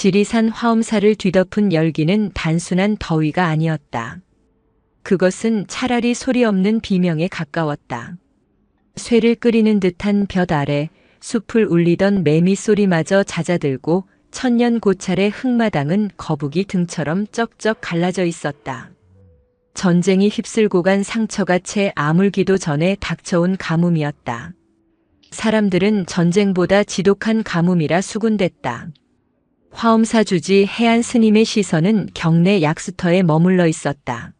지리산 화엄사를 뒤덮은 열기는 단순한 더위가 아니었다. 그것은 차라리 소리 없는 비명에 가까웠다. 쇠를 끓이는 듯한 볕 아래 숲을 울리던 매미 소리마저 잦아들고 천년 고찰의 흙마당은 거북이 등처럼 쩍쩍 갈라져 있었다. 전쟁이 휩쓸고 간 상처가 채 아물기도 전에 닥쳐온 가뭄이었다. 사람들은 전쟁보다 지독한 가뭄이라 수군댔다. 화엄사 주지 해안 스님의 시선은 경내 약수터에 머물러 있었다.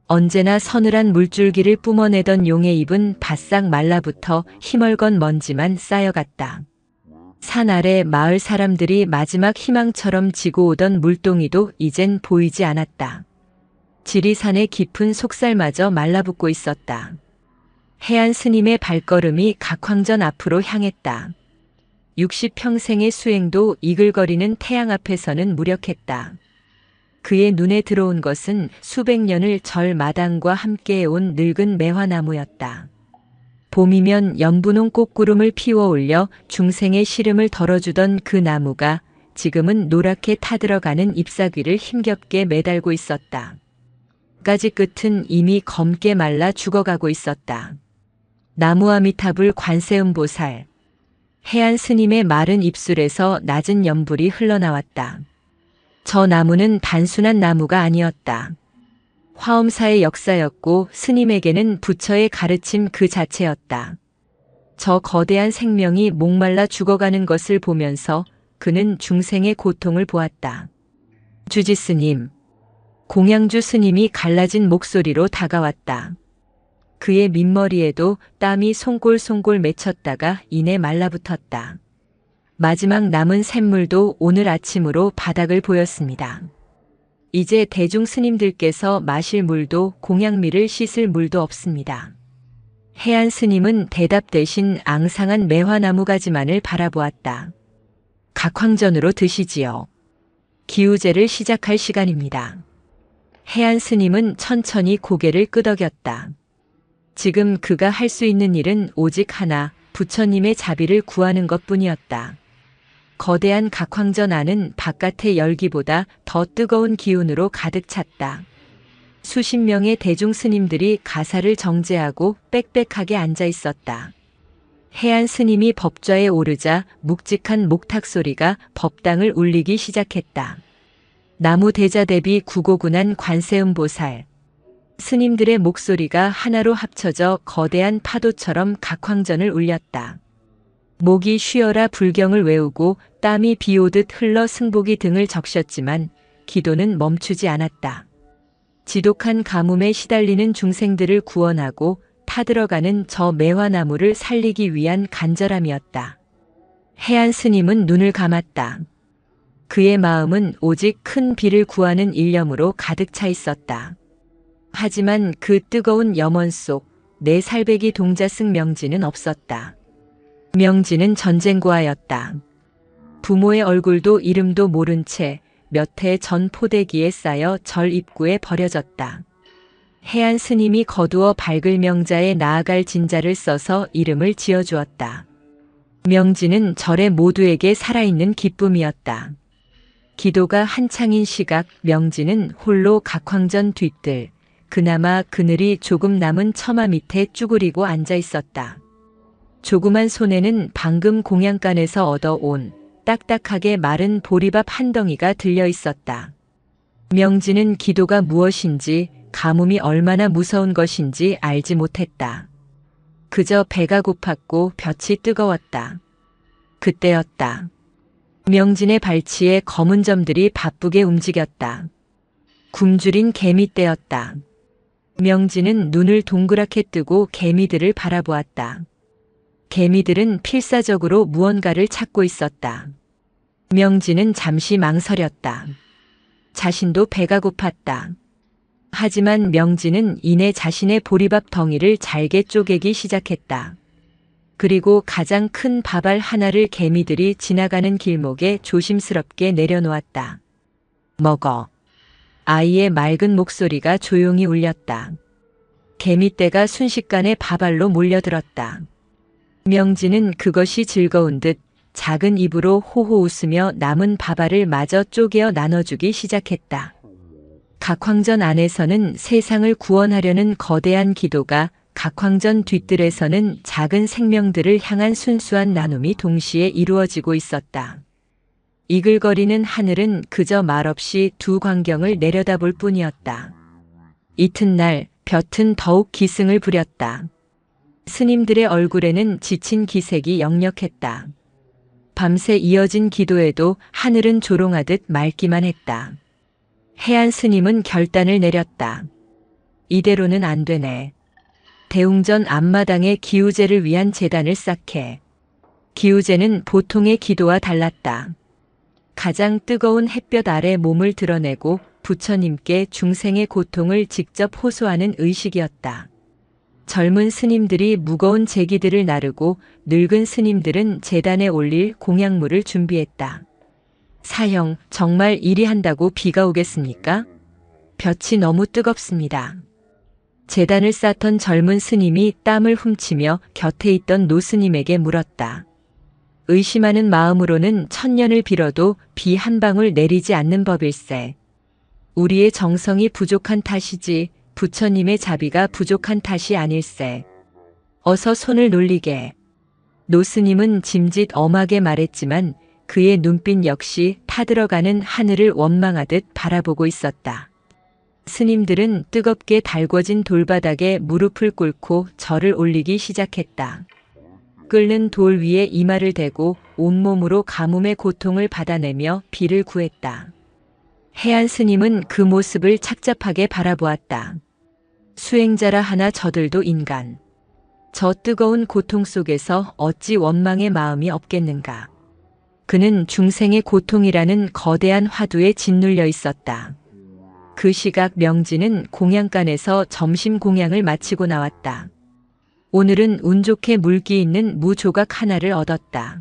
언제나 서늘한 물줄기를 뿜어내던 용의 입은 바싹 말라붙어 희멀건 먼지만 쌓여갔다. 산 아래 마을 사람들이 마지막 희망처럼 지고 오던 물동이도 이젠 보이지 않았다. 지리산의 깊은 속살마저 말라붙고 있었다. 해안 스님의 발걸음이 각황전 앞으로 향했다. 60평생의 수행도 이글거리는 태양 앞에서는 무력했다. 그의 눈에 들어온 것은 수백 년을 절 마당과 함께해온 늙은 매화나무였다. 봄이면 연분홍 꽃구름을 피워 올려 중생의 시름을 덜어주던 그 나무가 지금은 노랗게 타들어가는 잎사귀를 힘겹게 매달고 있었다. 가지 끝은 이미 검게 말라 죽어가고 있었다. 나무 아미타불 관세음보살. 해안 스님의 마른 입술에서 낮은 연불이 흘러나왔다. 저 나무는 단순한 나무가 아니었다. 화엄사의 역사였고 스님에게는 부처의 가르침 그 자체였다. 저 거대한 생명이 목말라 죽어가는 것을 보면서 그는 중생의 고통을 보았다. 주지 스님. 공양주 스님이 갈라진 목소리로 다가왔다. 그의 민머리에도 땀이 송골송골 맺혔다가 이내 말라붙었다. 마지막 남은 샘물도 오늘 아침으로 바닥을 보였습니다. 이제 대중 스님들께서 마실 물도 공양미를 씻을 물도 없습니다. 해안 스님은 대답 대신 앙상한 매화나무 가지만을 바라보았다. 각황전으로 드시지요. 기우제를 시작할 시간입니다. 해안 스님은 천천히 고개를 끄덕였다. 지금 그가 할 수 있는 일은 오직 하나, 부처님의 자비를 구하는 것뿐이었다. 거대한 각황전 안은 바깥의 열기보다 더 뜨거운 기운으로 가득 찼다. 수십 명의 대중 스님들이 가사를 정제하고 빽빽하게 앉아 있었다. 해안 스님이 법좌에 오르자 묵직한 목탁 소리가 법당을 울리기 시작했다. 나무 대자 대비 구고군한 관세음보살. 스님들의 목소리가 하나로 합쳐져 거대한 파도처럼 각황전을 울렸다. 목이 쉬어라 불경을 외우고 땀이 비오듯 흘러 승복이 등을 적셨지만 기도는 멈추지 않았다. 지독한 가뭄에 시달리는 중생들을 구원하고 타들어가는 저 매화나무를 살리기 위한 간절함이었다. 해안 스님은 눈을 감았다. 그의 마음은 오직 큰 비를 구하는 일념으로 가득 차 있었다. 하지만 그 뜨거운 염원 속 내 살배기 동자승 명지는 없었다. 명지는 전쟁고아였다. 부모의 얼굴도 이름도 모른 채 몇 해 전 포대기에 쌓여 절 입구에 버려졌다. 해안 스님이 거두어 밝을 명자에 나아갈 진자를 써서 이름을 지어주었다. 명지는 절의 모두에게 살아있는 기쁨이었다. 기도가 한창인 시각 명지는 홀로 각황전 뒤뜰, 그나마 그늘이 조금 남은 처마 밑에 쭈그리고 앉아 있었다. 조그만 손에는 방금 공양간에서 얻어온 딱딱하게 마른 보리밥 한 덩이가 들려 있었다. 명지는 기도가 무엇인지 가뭄이 얼마나 무서운 것인지 알지 못했다. 그저 배가 고팠고 볕이 뜨거웠다. 그때였다. 명진의 발치에 검은 점들이 바쁘게 움직였다. 굶주린 개미떼였다. 명진은 눈을 동그랗게 뜨고 개미들을 바라보았다. 개미들은 필사적으로 무언가를 찾고 있었다. 명진은 잠시 망설였다. 자신도 배가 고팠다. 하지만 명진은 이내 자신의 보리밥 덩이를 잘게 쪼개기 시작했다. 그리고 가장 큰 밥알 하나를 개미들이 지나가는 길목에 조심스럽게 내려놓았다. 먹어. 아이의 맑은 목소리가 조용히 울렸다. 개미떼가 순식간에 밥알로 몰려들었다. 명진은 그것이 즐거운 듯 작은 입으로 호호 웃으며 남은 밥알을 마저 쪼개어 나눠주기 시작했다. 각황전 안에서는 세상을 구원하려는 거대한 기도가, 각황전 뒤뜰에서는 작은 생명들을 향한 순수한 나눔이 동시에 이루어지고 있었다. 이글거리는 하늘은 그저 말없이 두 광경을 내려다볼 뿐이었다. 이튿날 볕은 더욱 기승을 부렸다. 스님들의 얼굴에는 지친 기색이 역력했다. 밤새 이어진 기도에도 하늘은 조롱하듯 맑기만 했다. 해안 스님은 결단을 내렸다. 이대로는 안 되네. 대웅전 앞마당에 기우제를 위한 제단을 쌓게. 기우제는 보통의 기도와 달랐다. 가장 뜨거운 햇볕 아래 몸을 드러내고 부처님께 중생의 고통을 직접 호소하는 의식이었다. 젊은 스님들이 무거운 제기들을 나르고 늙은 스님들은 제단에 올릴 공약물을 준비했다. 사형, 정말 이리 한다고 비가 오겠습니까? 볕이 너무 뜨겁습니다. 제단을 쌓던 젊은 스님이 땀을 훔치며 곁에 있던 노스님에게 물었다. 의심하는 마음으로는 천년을 빌어도 비 한 방울 내리지 않는 법일세. 우리의 정성이 부족한 탓이지 부처님의 자비가 부족한 탓이 아닐세. 어서 손을 놀리게. 노스님은 짐짓 엄하게 말했지만 그의 눈빛 역시 타들어가는 하늘을 원망하듯 바라보고 있었다. 스님들은 뜨겁게 달궈진 돌바닥에 무릎을 꿇고 절을 올리기 시작했다. 끓는 돌 위에 이마를 대고 온몸으로 가뭄의 고통을 받아내며 비를 구했다. 해안 스님은 그 모습을 착잡하게 바라보았다. 수행자라 하나 저들도 인간. 저 뜨거운 고통 속에서 어찌 원망의 마음이 없겠는가. 그는 중생의 고통이라는 거대한 화두에 짓눌려 있었다. 그 시각 명진은 공양간에서 점심 공양을 마치고 나왔다. 오늘은 운 좋게 물기 있는 무 조각 하나를 얻었다.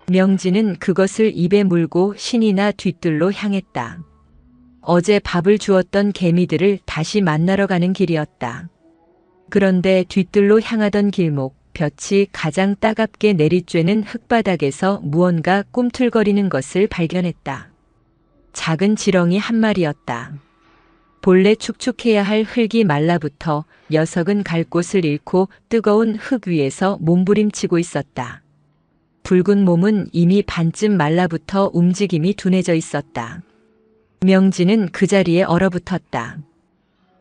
명진은 그것을 입에 물고 신이나 뒤뜰로 향했다. 어제 밥을 주었던 개미들을 다시 만나러 가는 길이었다. 그런데 뒤뜰로 향하던 길목, 볕이 가장 따갑게 내리쬐는 흙바닥에서 무언가 꿈틀거리는 것을 발견했다. 작은 지렁이 한 마리였다. 본래 축축해야 할 흙이 말라붙어 녀석은 갈 곳을 잃고 뜨거운 흙 위에서 몸부림치고 있었다. 붉은 몸은 이미 반쯤 말라붙어 움직임이 둔해져 있었다. 명진은 그 자리에 얼어붙었다.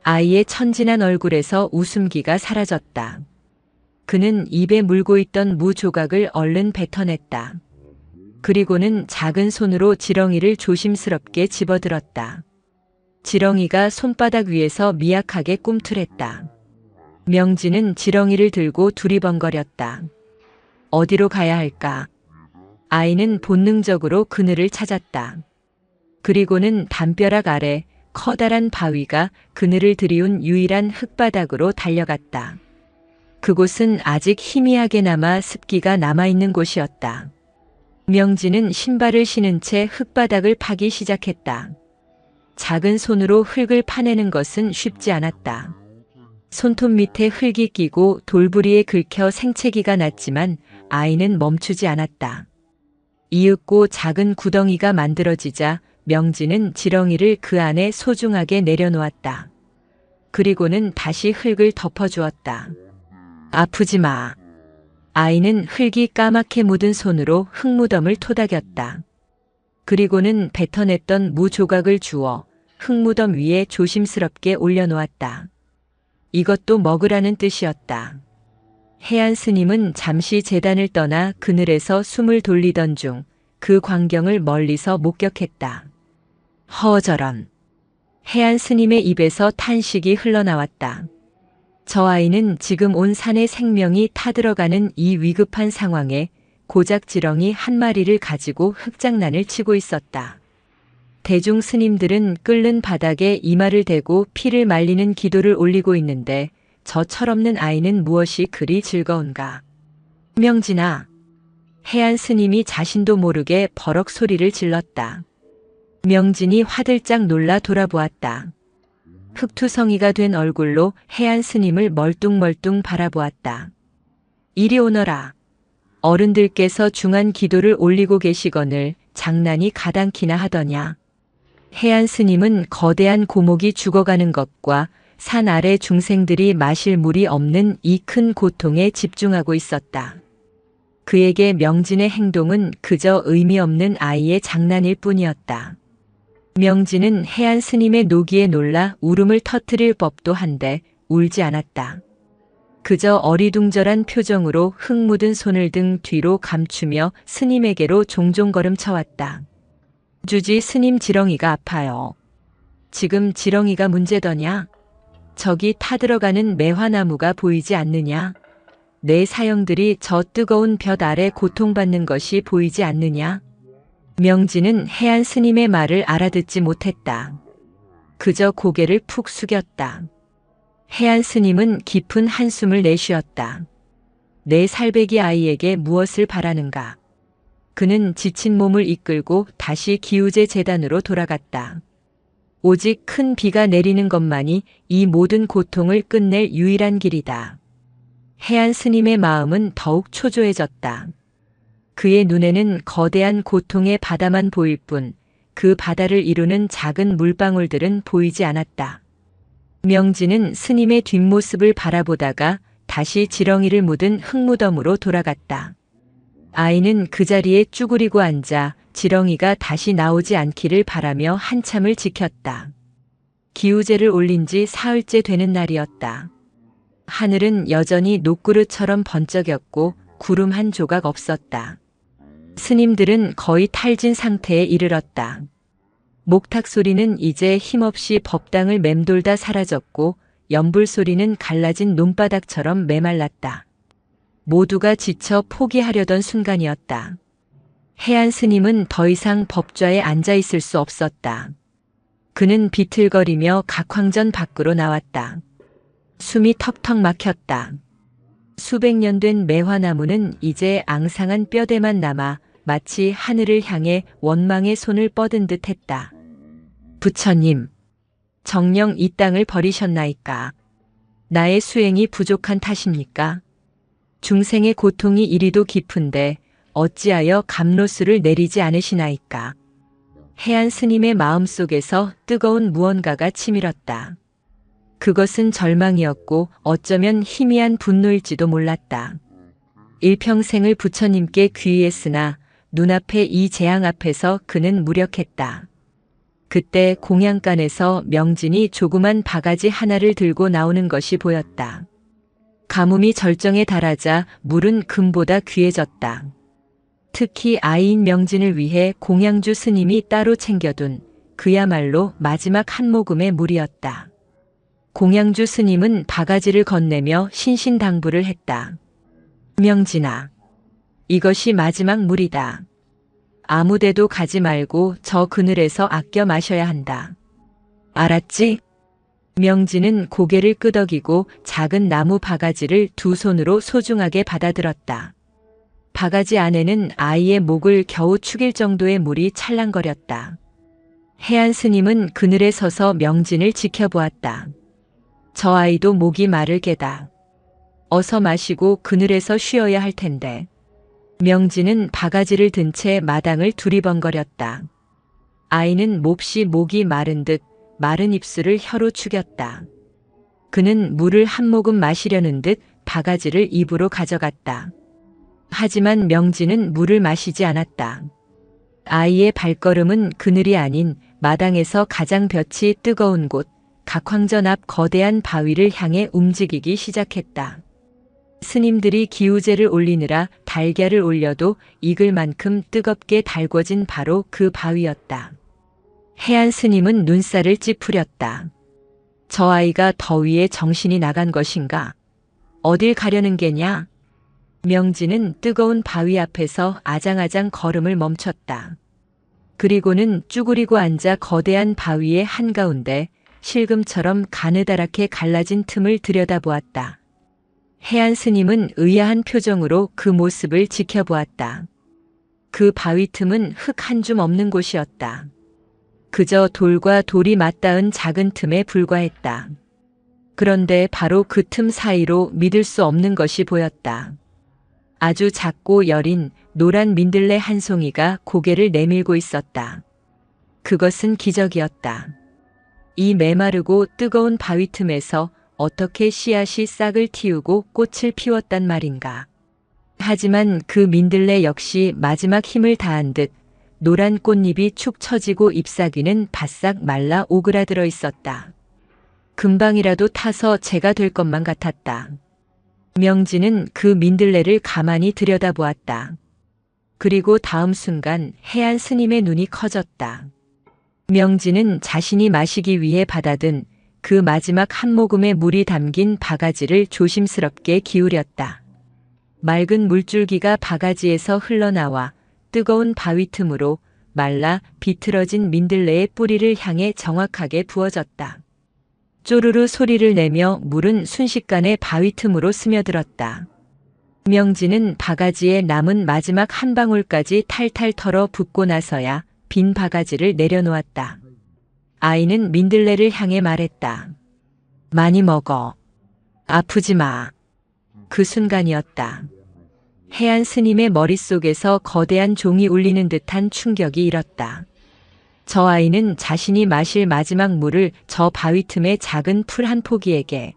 아이의 천진한 얼굴에서 웃음기가 사라졌다. 그는 입에 물고 있던 무 조각을 얼른 뱉어냈다. 그리고는 작은 손으로 지렁이를 조심스럽게 집어들었다. 지렁이가 손바닥 위에서 미약하게 꿈틀했다. 명진은 지렁이를 들고 두리번거렸다. 어디로 가야 할까? 아이는 본능적으로 그늘을 찾았다. 그리고는 담벼락 아래 커다란 바위가 그늘을 들이운 유일한 흙바닥으로 달려갔다. 그곳은 아직 희미하게나마 습기가 남아있는 곳이었다. 명진은 신발을 신은 채 흙바닥을 파기 시작했다. 작은 손으로 흙을 파내는 것은 쉽지 않았다. 손톱 밑에 흙이 끼고 돌부리에 긁혀 생채기가 났지만 아이는 멈추지 않았다. 이윽고 작은 구덩이가 만들어지자 명진은 지렁이를 그 안에 소중하게 내려놓았다. 그리고는 다시 흙을 덮어주었다. 아프지 마. 아이는 흙이 까맣게 묻은 손으로 흙무덤을 토닥였다. 그리고는 뱉어냈던 무 조각을 주워 흙무덤 위에 조심스럽게 올려놓았다. 이것도 먹으라는 뜻이었다. 해안 스님은 잠시 제단을 떠나 그늘에서 숨을 돌리던 중 그 광경을 멀리서 목격했다. 허저런. 해안 스님의 입에서 탄식이 흘러나왔다. 저 아이는 지금 온 산의 생명이 타들어가는 이 위급한 상황에 고작 지렁이 한 마리를 가지고 흙장난을 치고 있었다. 대중 스님들은 끓는 바닥에 이마를 대고 피를 말리는 기도를 올리고 있는데 저 철없는 아이는 무엇이 그리 즐거운가. 명진아. 해안 스님이 자신도 모르게 버럭 소리를 질렀다. 명진이 화들짝 놀라 돌아보았다. 흙투성이가 된 얼굴로 해안 스님을 멀뚱멀뚱 바라보았다. 이리 오너라. 어른들께서 중한 기도를 올리고 계시거늘 장난이 가당키나 하더냐. 해안 스님은 거대한 고목이 죽어가는 것과 산 아래 중생들이 마실 물이 없는 이 큰 고통에 집중하고 있었다. 그에게 명진의 행동은 그저 의미 없는 아이의 장난일 뿐이었다. 명진은 해안 스님의 노기에 놀라 울음을 터뜨릴 법도 한데 울지 않았다. 그저 어리둥절한 표정으로 흙 묻은 손을 등 뒤로 감추며 스님에게로 종종 걸음쳐왔다. 주지 스님, 지렁이가 아파요. 지금 지렁이가 문제더냐? 저기 타들어가는 매화나무가 보이지 않느냐? 내 사형들이 저 뜨거운 볕 아래 고통받는 것이 보이지 않느냐? 명진은 해안 스님의 말을 알아듣지 못했다. 그저 고개를 푹 숙였다. 해안 스님은 깊은 한숨을 내쉬었다. 내 살배기 아이에게 무엇을 바라는가? 그는 지친 몸을 이끌고 다시 기우제 재단으로 돌아갔다. 오직 큰 비가 내리는 것만이 이 모든 고통을 끝낼 유일한 길이다. 해안 스님의 마음은 더욱 초조해졌다. 그의 눈에는 거대한 고통의 바다만 보일 뿐 그 바다를 이루는 작은 물방울들은 보이지 않았다. 명진은 스님의 뒷모습을 바라보다가 다시 지렁이를 묻은 흙무덤으로 돌아갔다. 아이는 그 자리에 쭈그리고 앉아 지렁이가 다시 나오지 않기를 바라며 한참을 지켰다. 기우제를 올린 지 사흘째 되는 날이었다. 하늘은 여전히 녹구름처럼 번쩍였고 구름 한 조각 없었다. 스님들은 거의 탈진 상태에 이르렀다. 목탁 소리는 이제 힘없이 법당을 맴돌다 사라졌고 연불 소리는 갈라진 논바닥처럼 메말랐다. 모두가 지쳐 포기하려던 순간이었다. 해안 스님은 더 이상 법좌에 앉아 있을 수 없었다. 그는 비틀거리며 각황전 밖으로 나왔다. 숨이 턱턱 막혔다. 수백 년 된 매화나무는 이제 앙상한 뼈대만 남아 마치 하늘을 향해 원망의 손을 뻗은 듯 했다. 부처님, 정녕 이 땅을 버리셨나이까? 나의 수행이 부족한 탓입니까? 중생의 고통이 이리도 깊은데 어찌하여 감로수를 내리지 않으시나이까? 해안 스님의 마음속에서 뜨거운 무언가가 치밀었다. 그것은 절망이었고 어쩌면 희미한 분노일지도 몰랐다. 일평생을 부처님께 귀의했으나 눈앞에 이 재앙 앞에서 그는 무력했다. 그때 공양간에서 명진이 조그만 바가지 하나를 들고 나오는 것이 보였다. 가뭄이 절정에 달하자 물은 금보다 귀해졌다. 특히 아이인 명진을 위해 공양주 스님이 따로 챙겨둔 그야말로 마지막 한 모금의 물이었다. 공양주 스님은 바가지를 건네며 신신당부를 했다. 명진아, 이것이 마지막 물이다. 아무데도 가지 말고 저 그늘에서 아껴 마셔야 한다. 알았지? 명진은 고개를 끄덕이고 작은 나무 바가지를 두 손으로 소중하게 받아들었다. 바가지 안에는 아이의 목을 겨우 축일 정도의 물이 찰랑거렸다. 해안 스님은 그늘에 서서 명진을 지켜보았다. 저 아이도 목이 마를 게다. 어서 마시고 그늘에서 쉬어야 할 텐데. 명진은 바가지를 든 채 마당을 두리번거렸다. 아이는 몹시 목이 마른 듯 마른 입술을 혀로 축였다. 그는 물을 한 모금 마시려는 듯 바가지를 입으로 가져갔다. 하지만 명진은 물을 마시지 않았다. 아이의 발걸음은 그늘이 아닌 마당에서 가장 볕이 뜨거운 곳, 각황전 앞 거대한 바위를 향해 움직이기 시작했다. 스님들이 기우제를 올리느라 달걀을 올려도 익을 만큼 뜨겁게 달궈진 바로 그 바위였다. 해안 스님은 눈살을 찌푸렸다. 저 아이가 더위에 정신이 나간 것인가? 어딜 가려는 게냐? 명진은 뜨거운 바위 앞에서 아장아장 걸음을 멈췄다. 그리고는 쭈그리고 앉아 거대한 바위의 한가운데 실금처럼 가느다랗게 갈라진 틈을 들여다보았다. 해안 스님은 의아한 표정으로 그 모습을 지켜보았다. 그 바위 틈은 흙 한 줌 없는 곳이었다. 그저 돌과 돌이 맞닿은 작은 틈에 불과했다. 그런데 바로 그 틈 사이로 믿을 수 없는 것이 보였다. 아주 작고 여린 노란 민들레 한 송이가 고개를 내밀고 있었다. 그것은 기적이었다. 이 메마르고 뜨거운 바위 틈에서 어떻게 씨앗이 싹을 틔우고 꽃을 피웠단 말인가. 하지만 그 민들레 역시 마지막 힘을 다한 듯 노란 꽃잎이 축 처지고 잎사귀는 바싹 말라 오그라들어 있었다. 금방이라도 타서 재가 될 것만 같았다. 명진은 그 민들레를 가만히 들여다보았다. 그리고 다음 순간 해안 스님의 눈이 커졌다. 명진은 자신이 마시기 위해 받아든 그 마지막 한 모금의 물이 담긴 바가지를 조심스럽게 기울였다. 맑은 물줄기가 바가지에서 흘러나와 뜨거운 바위 틈으로 말라 비틀어진 민들레의 뿌리를 향해 정확하게 부어졌다. 쪼르르 소리를 내며 물은 순식간에 바위 틈으로 스며들었다. 명진은 바가지에 남은 마지막 한 방울까지 탈탈 털어 붓고 나서야 빈 바가지를 내려놓았다. 아이는 민들레를 향해 말했다. 많이 먹어. 아프지 마. 그 순간이었다. 해안 스님의 머릿속에서 거대한 종이 울리는 듯한 충격이 일었다. 저 아이는 자신이 마실 마지막 물을 저 바위 틈의 작은 풀 한 포기에게.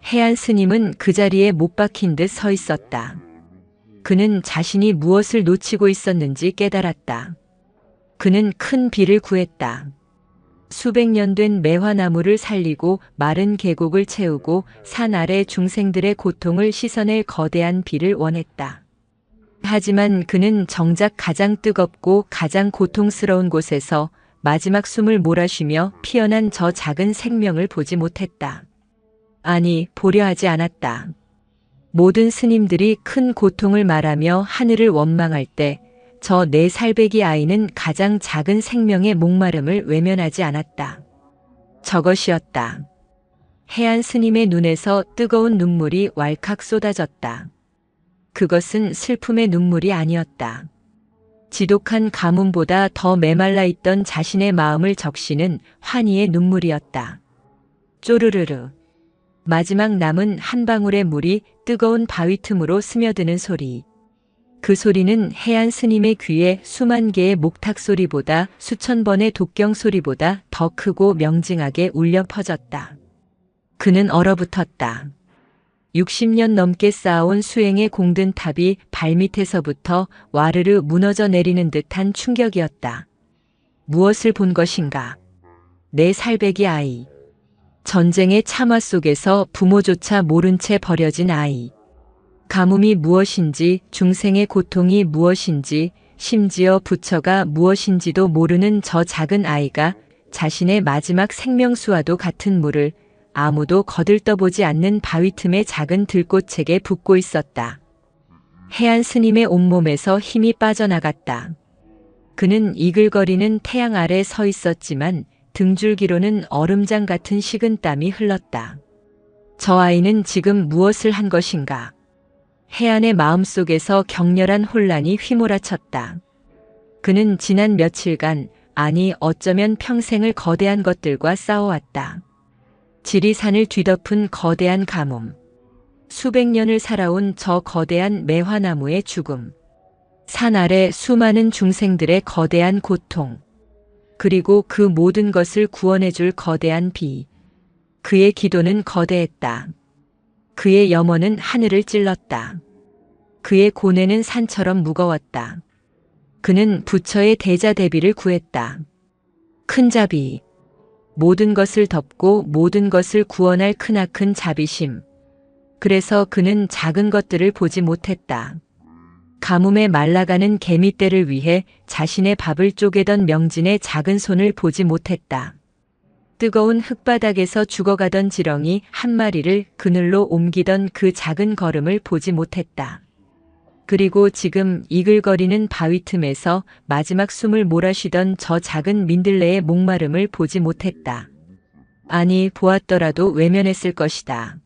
해안 스님은 그 자리에 못 박힌 듯 서 있었다. 그는 자신이 무엇을 놓치고 있었는지 깨달았다. 그는 큰 비를 구했다. 수백 년 된 매화나무를 살리고 마른 계곡을 채우고 산 아래 중생들의 고통을 씻어낼 거대한 비를 원했다. 하지만 그는 정작 가장 뜨겁고 가장 고통스러운 곳에서 마지막 숨을 몰아쉬며 피어난 저 작은 생명을 보지 못했다. 아니, 보려 하지 않았다. 모든 스님들이 큰 고통을 말하며 하늘을 원망할 때 저 4살배기 아이는 가장 작은 생명의 목마름을 외면하지 않았다. 저것이었다. 해안 스님의 눈에서 뜨거운 눈물이 왈칵 쏟아졌다. 그것은 슬픔의 눈물이 아니었다. 지독한 가뭄보다 더 메말라 있던 자신의 마음을 적시는 환희의 눈물이었다. 쪼르르르. 마지막 남은 한 방울의 물이 뜨거운 바위 틈으로 스며드는 소리. 그 소리는 해안 스님의 귀에 수만 개의 목탁 소리보다 수천 번의 독경 소리보다 더 크고 명징하게 울려 퍼졌다. 그는 얼어붙었다. 60년 넘게 쌓아온 수행의 공든 탑이 발밑에서부터 와르르 무너져 내리는 듯한 충격이었다. 무엇을 본 것인가? 4살배기 아이. 전쟁의 참화 속에서 부모조차 모른 채 버려진 아이. 가뭄이 무엇인지, 중생의 고통이 무엇인지, 심지어 부처가 무엇인지도 모르는 저 작은 아이가 자신의 마지막 생명수와도 같은 물을 아무도 거들떠보지 않는 바위 틈의 작은 들꽃책에 붓고 있었다. 해안 스님의 온몸에서 힘이 빠져나갔다. 그는 이글거리는 태양 아래 서 있었지만 등줄기로는 얼음장 같은 식은땀이 흘렀다. 저 아이는 지금 무엇을 한 것인가? 해안의 마음속에서 격렬한 혼란이 휘몰아쳤다. 그는 지난 며칠간, 아니 어쩌면 평생을 거대한 것들과 싸워왔다. 지리산을 뒤덮은 거대한 가뭄. 수백 년을 살아온 저 거대한 매화나무의 죽음. 산 아래 수많은 중생들의 거대한 고통. 그리고 그 모든 것을 구원해줄 거대한 비. 그의 기도는 거대했다. 그의 염원은 하늘을 찔렀다. 그의 고뇌는 산처럼 무거웠다. 그는 부처의 대자대비를 구했다. 큰 자비. 모든 것을 덮고 모든 것을 구원할 크나큰 자비심. 그래서 그는 작은 것들을 보지 못했다. 가뭄에 말라가는 개미떼를 위해 자신의 밥을 쪼개던 명진의 작은 손을 보지 못했다. 뜨거운 흙바닥에서 죽어가던 지렁이 한 마리를 그늘로 옮기던 그 작은 걸음을 보지 못했다. 그리고 지금 이글거리는 바위 틈에서 마지막 숨을 몰아쉬던 저 작은 민들레의 목마름을 보지 못했다. 아니, 보았더라도 외면했을 것이다.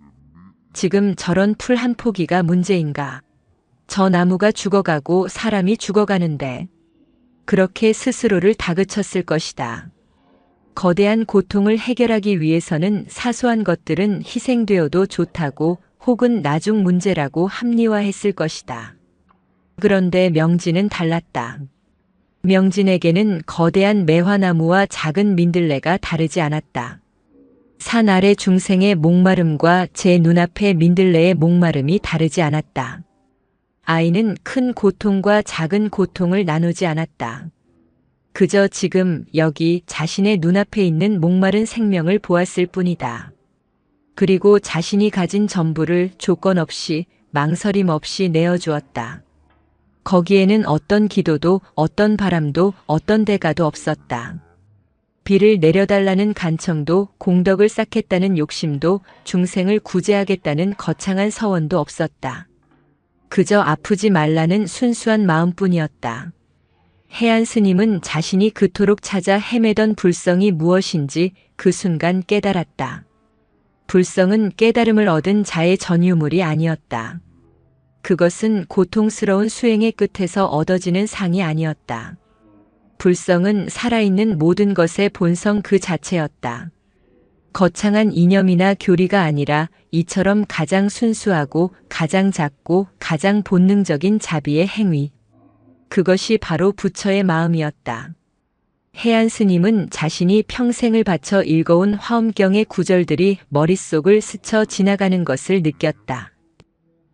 지금 저런 풀 한 포기가 문제인가? 저 나무가 죽어가고 사람이 죽어가는데 그렇게 스스로를 다그쳤을 것이다. 거대한 고통을 해결하기 위해서는 사소한 것들은 희생되어도 좋다고 혹은 나중 문제라고 합리화했을 것이다. 그런데 명진은 달랐다. 명진에게는 거대한 매화나무와 작은 민들레가 다르지 않았다. 산 아래 중생의 목마름과 제 눈앞의 민들레의 목마름이 다르지 않았다. 아이는 큰 고통과 작은 고통을 나누지 않았다. 그저 지금 여기 자신의 눈앞에 있는 목마른 생명을 보았을 뿐이다. 그리고 자신이 가진 전부를 조건 없이 망설임 없이 내어주었다. 거기에는 어떤 기도도 어떤 바람도 어떤 대가도 없었다. 비를 내려달라는 간청도 공덕을 쌓겠다는 욕심도 중생을 구제하겠다는 거창한 서원도 없었다. 그저 아프지 말라는 순수한 마음뿐이었다. 해안 스님은 자신이 그토록 찾아 헤매던 불성이 무엇인지 그 순간 깨달았다. 불성은 깨달음을 얻은 자의 전유물이 아니었다. 그것은 고통스러운 수행의 끝에서 얻어지는 상이 아니었다. 불성은 살아있는 모든 것의 본성 그 자체였다. 거창한 이념이나 교리가 아니라 이처럼 가장 순수하고 가장 작고 가장 본능적인 자비의 행위. 그것이 바로 부처의 마음이었다. 해안 스님은 자신이 평생을 바쳐 읽어온 화엄경의 구절들이 머릿속을 스쳐 지나가는 것을 느꼈다.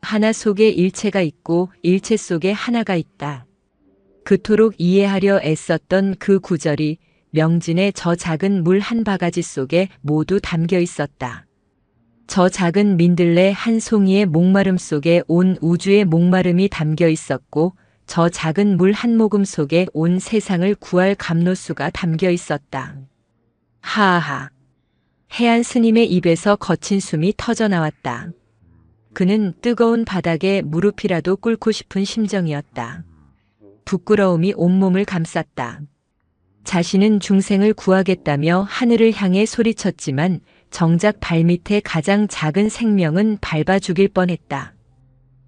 하나 속에 일체가 있고 일체 속에 하나가 있다. 그토록 이해하려 애썼던 그 구절이 명진의 저 작은 물 한 바가지 속에 모두 담겨 있었다. 저 작은 민들레 한 송이의 목마름 속에 온 우주의 목마름이 담겨 있었고 저 작은 물 한 모금 속에 온 세상을 구할 감로수가 담겨 있었다. 하하. 해안 스님의 입에서 거친 숨이 터져 나왔다. 그는 뜨거운 바닥에 무릎이라도 꿇고 싶은 심정이었다. 부끄러움이 온몸을 감쌌다. 자신은 중생을 구하겠다며 하늘을 향해 소리쳤지만 정작 발밑에 가장 작은 생명은 밟아 죽일 뻔했다.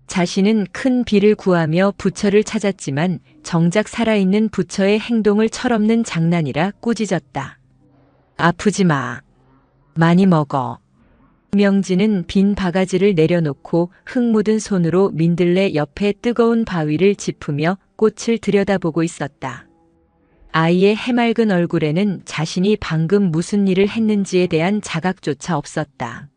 자신은 큰 비를 구하며 부처를 찾았지만 정작 살아있는 부처의 행동을 철없는 장난이라 꾸짖었다. 아프지 마. 많이 먹어. 명진은 빈 바가지를 내려놓고 흙 묻은 손으로 민들레 옆에 뜨거운 바위를 짚으며 꽃을 들여다보고 있었다. 아이의 해맑은 얼굴에는 자신이 방금 무슨 일을 했는지에 대한 자각조차 없었다.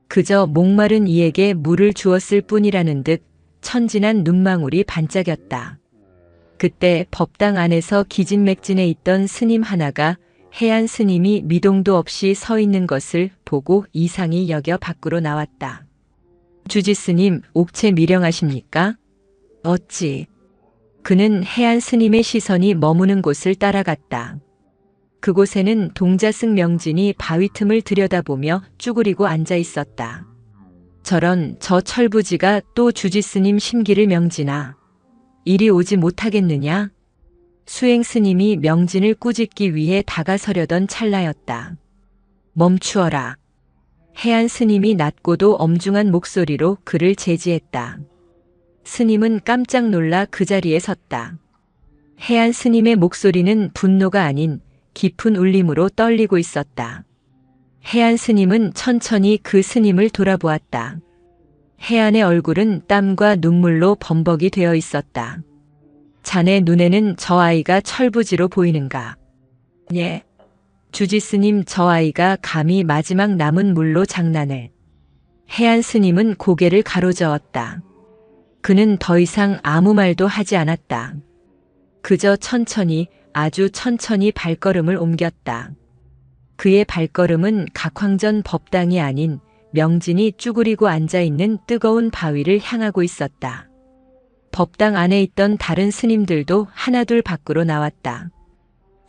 그저 목마른 이에게 물을 주었을 뿐이라는 듯 천진한 눈망울이 반짝였다. 그때 법당 안에서 기진맥진해 있던 스님 하나가 해안 스님이 미동도 없이 서 있는 것을 보고 이상히 여겨 밖으로 나왔다. 주지 스님, 옥체 미령하십니까? 어찌? 그는 해안 스님의 시선이 머무는 곳을 따라갔다. 그곳에는 동자승 명진이 바위 틈을 들여다보며 쭈그리고 앉아 있었다. 저런 저 철부지가 또 주지 스님 심기를 명진아. 이리 오지 못하겠느냐? 수행 스님이 명진을 꾸짖기 위해 다가서려던 찰나였다. 멈추어라. 해안 스님이 낮고도 엄중한 목소리로 그를 제지했다. 스님은 깜짝 놀라 그 자리에 섰다. 해안 스님의 목소리는 분노가 아닌 깊은 울림으로 떨리고 있었다. 해안 스님은 천천히 그 스님을 돌아보았다. 해안의 얼굴은 땀과 눈물로 범벅이 되어 있었다. 자네 눈에는 저 아이가 철부지로 보이는가? 예. 주지 스님, 저 아이가 감히 마지막 남은 물로 장난을. 해안 스님은 고개를 가로저었다. 그는 더 이상 아무 말도 하지 않았다. 그저 천천히, 아주 천천히 발걸음을 옮겼다. 그의 발걸음은 각황전 법당이 아닌 명진이 쭈그리고 앉아있는 뜨거운 바위를 향하고 있었다. 법당 안에 있던 다른 스님들도 하나둘 밖으로 나왔다.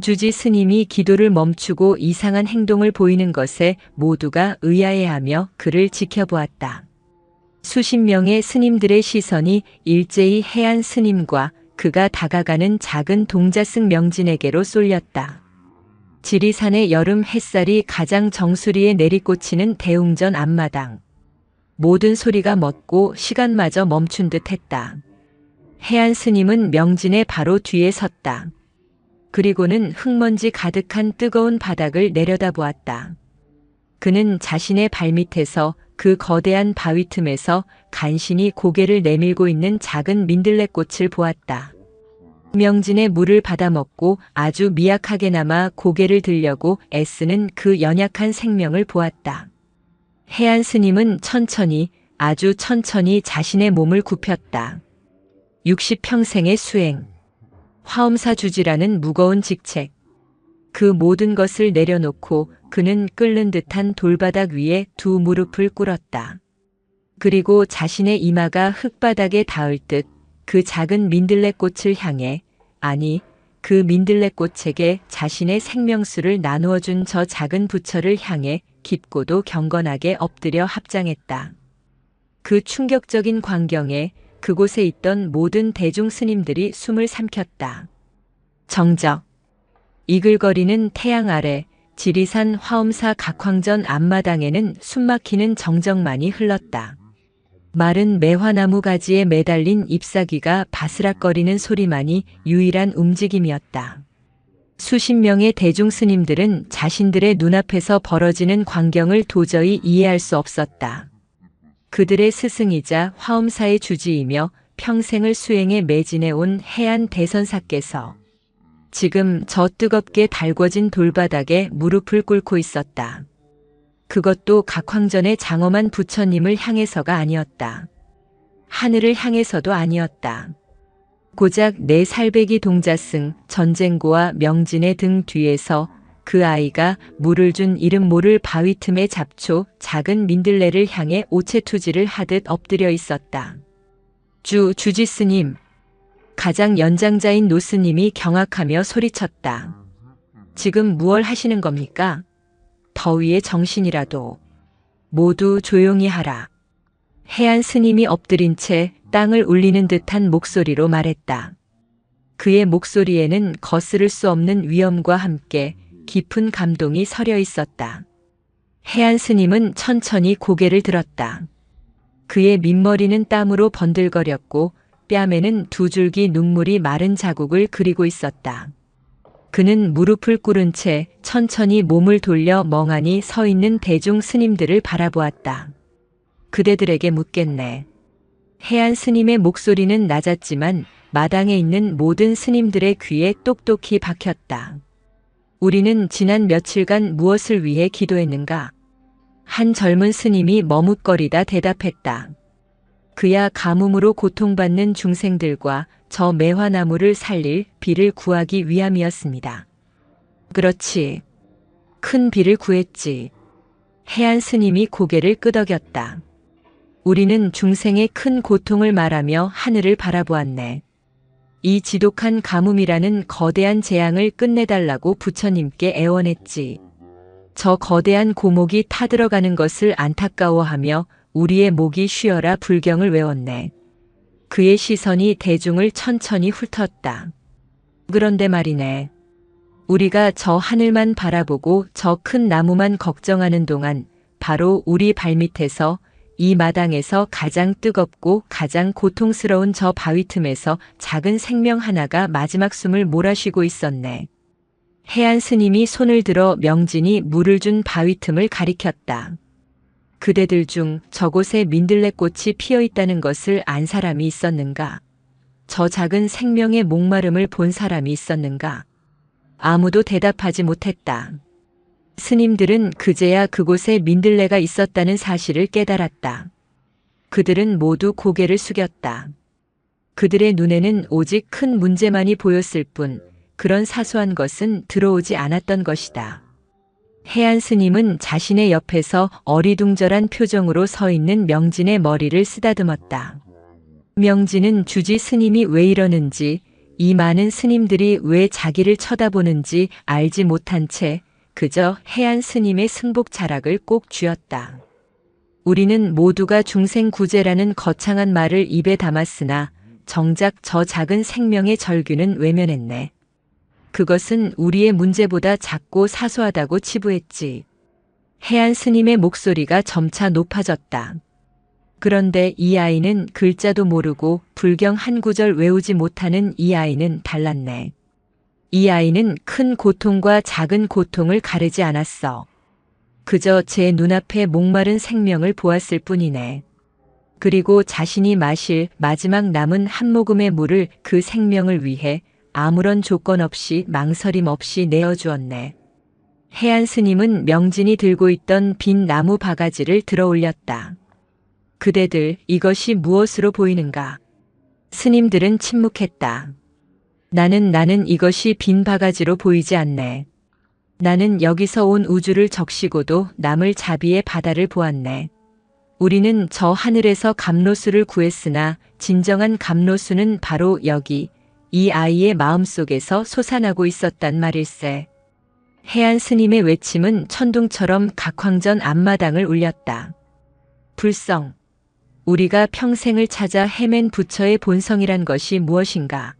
주지 스님이 기도를 멈추고 이상한 행동을 보이는 것에 모두가 의아해하며 그를 지켜보았다. 수십 명의 스님들의 시선이 일제히 해안 스님과 그가 다가가는 작은 동자승 명진에게로 쏠렸다. 지리산의 여름 햇살이 가장 정수리에 내리꽂히는 대웅전 앞마당. 모든 소리가 멎고 시간마저 멈춘 듯 했다. 해안 스님은 명진의 바로 뒤에 섰다. 그리고는 흙먼지 가득한 뜨거운 바닥을 내려다보았다. 그는 자신의 발밑에서 그 거대한 바위 틈에서 간신히 고개를 내밀고 있는 작은 민들레꽃을 보았다. 명진의 물을 받아먹고 아주 미약하게나마 고개를 들려고 애쓰는 그 연약한 생명을 보았다. 해안 스님은 천천히, 아주 천천히 자신의 몸을 굽혔다. 60평생의 수행, 화엄사 주지라는 무거운 직책, 그 모든 것을 내려놓고 그는 끓는 듯한 돌바닥 위에 두 무릎을 꿇었다. 그리고 자신의 이마가 흙바닥에 닿을 듯 그 작은 민들레꽃을 향해, 아니, 그 민들레꽃에게 자신의 생명수를 나누어 준 저 작은 부처를 향해 깊고도 경건하게 엎드려 합장했다. 그 충격적인 광경에 그곳에 있던 모든 대중 스님들이 숨을 삼켰다. 정적. 이글거리는 태양 아래 지리산 화엄사 각황전 앞마당에는 숨막히는 정적만이 흘렀다. 마른 매화나무 가지에 매달린 잎사귀가 바스락거리는 소리만이 유일한 움직임이었다. 수십 명의 대중 스님들은 자신들의 눈앞에서 벌어지는 광경을 도저히 이해할 수 없었다. 그들의 스승이자 화엄사의 주지이며 평생을 수행에 매진해온 해안 대선사께서 지금 저 뜨겁게 달궈진 돌바닥에 무릎을 꿇고 있었다. 그것도 각황전의 장엄한 부처님을 향해서가 아니었다. 하늘을 향해서도 아니었다. 고작 내 살배기 동자승 전쟁고와 명진의 등 뒤에서 그 아이가 물을 준 이름 모를 바위 틈의 잡초 작은 민들레를 향해 오체투지를 하듯 엎드려 있었다. 주지스님. 가장 연장자인 노스님이 경악하며 소리쳤다. 지금 무얼 하시는 겁니까? 더위에 정신이라도. 모두 조용히 하라. 해안 스님이 엎드린 채 땅을 울리는 듯한 목소리로 말했다. 그의 목소리에는 거스를 수 없는 위엄과 함께 깊은 감동이 서려 있었다. 해안 스님은 천천히 고개를 들었다. 그의 민머리는 땀으로 번들거렸고 뺨에는 두 줄기 눈물이 마른 자국을 그리고 있었다. 그는 무릎을 꿇은 채 천천히 몸을 돌려 멍하니 서 있는 대중 스님들을 바라보았다. 그대들에게 묻겠네. 해안 스님의 목소리는 낮았지만 마당에 있는 모든 스님들의 귀에 똑똑히 박혔다. 우리는 지난 며칠간 무엇을 위해 기도했는가? 한 젊은 스님이 머뭇거리다 대답했다. 그야 가뭄으로 고통받는 중생들과 저 매화나무를 살릴 비를 구하기 위함이었습니다. 그렇지. 큰 비를 구했지. 해안 스님이 고개를 끄덕였다. 우리는 중생의 큰 고통을 말하며 하늘을 바라보았네. 이 지독한 가뭄이라는 거대한 재앙을 끝내달라고 부처님께 애원했지. 저 거대한 고목이 타들어가는 것을 안타까워하며 우리의 목이 쉬어라 불경을 외웠네. 그의 시선이 대중을 천천히 훑었다. 그런데 말이네. 우리가 저 하늘만 바라보고 저 큰 나무만 걱정하는 동안 바로 우리 발밑에서 이 마당에서 가장 뜨겁고 가장 고통스러운 저 바위 틈에서 작은 생명 하나가 마지막 숨을 몰아쉬고 있었네. 해안 스님이 손을 들어 명진이 물을 준 바위 틈을 가리켰다. 그대들 중 저곳에 민들레꽃이 피어 있다는 것을 안 사람이 있었는가? 저 작은 생명의 목마름을 본 사람이 있었는가? 아무도 대답하지 못했다. 스님들은 그제야 그곳에 민들레가 있었다는 사실을 깨달았다. 그들은 모두 고개를 숙였다. 그들의 눈에는 오직 큰 문제만이 보였을 뿐 그런 사소한 것은 들어오지 않았던 것이다. 해안 스님은 자신의 옆에서 어리둥절한 표정으로 서 있는 명진의 머리를 쓰다듬었다. 명진은 주지 스님이 왜 이러는지, 이 많은 스님들이 왜 자기를 쳐다보는지 알지 못한 채 그저 해안 스님의 승복 자락을 꼭 쥐었다. 우리는 모두가 중생구제라는 거창한 말을 입에 담았으나 정작 저 작은 생명의 절규는 외면했네. 그것은 우리의 문제보다 작고 사소하다고 치부했지. 해안 스님의 목소리가 점차 높아졌다. 그런데 이 아이는 글자도 모르고 불경 한 구절 외우지 못하는 이 아이는 달랐네. 이 아이는 큰 고통과 작은 고통을 가르지 않았어. 그저 제 눈앞에 목마른 생명을 보았을 뿐이네. 그리고 자신이 마실 마지막 남은 한 모금의 물을 그 생명을 위해 아무런 조건 없이 망설임 없이 내어주었네. 해안 스님은 명진이 들고 있던 빈 나무 바가지를 들어 올렸다. 그대들 이것이 무엇으로 보이는가? 스님들은 침묵했다. 나는 이것이 빈 바가지로 보이지 않네. 나는 여기서 온 우주를 적시고도 남을 자비의 바다를 보았네. 우리는 저 하늘에서 감로수를 구했으나 진정한 감로수는 바로 여기 이 아이의 마음속에서 솟아나고 있었단 말일세. 해안 스님의 외침은 천둥처럼 각황전 앞마당을 울렸다. 불성. 우리가 평생을 찾아 헤맨 부처의 본성이란 것이 무엇인가?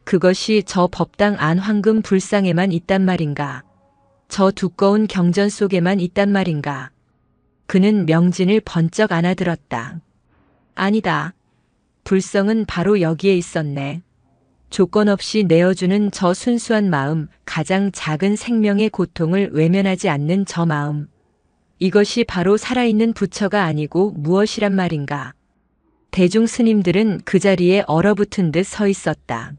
그것이 저 법당 안 황금 불상에만 있단 말인가? 저 두꺼운 경전 속에만 있단 말인가? 그는 명진을 번쩍 안아들었다. 아니다. 불성은 바로 여기에 있었네. 조건 없이 내어주는 저 순수한 마음, 가장 작은 생명의 고통을 외면하지 않는 저 마음. 이것이 바로 살아있는 부처가 아니고 무엇이란 말인가. 대중 스님들은 그 자리에 얼어붙은 듯 서 있었다.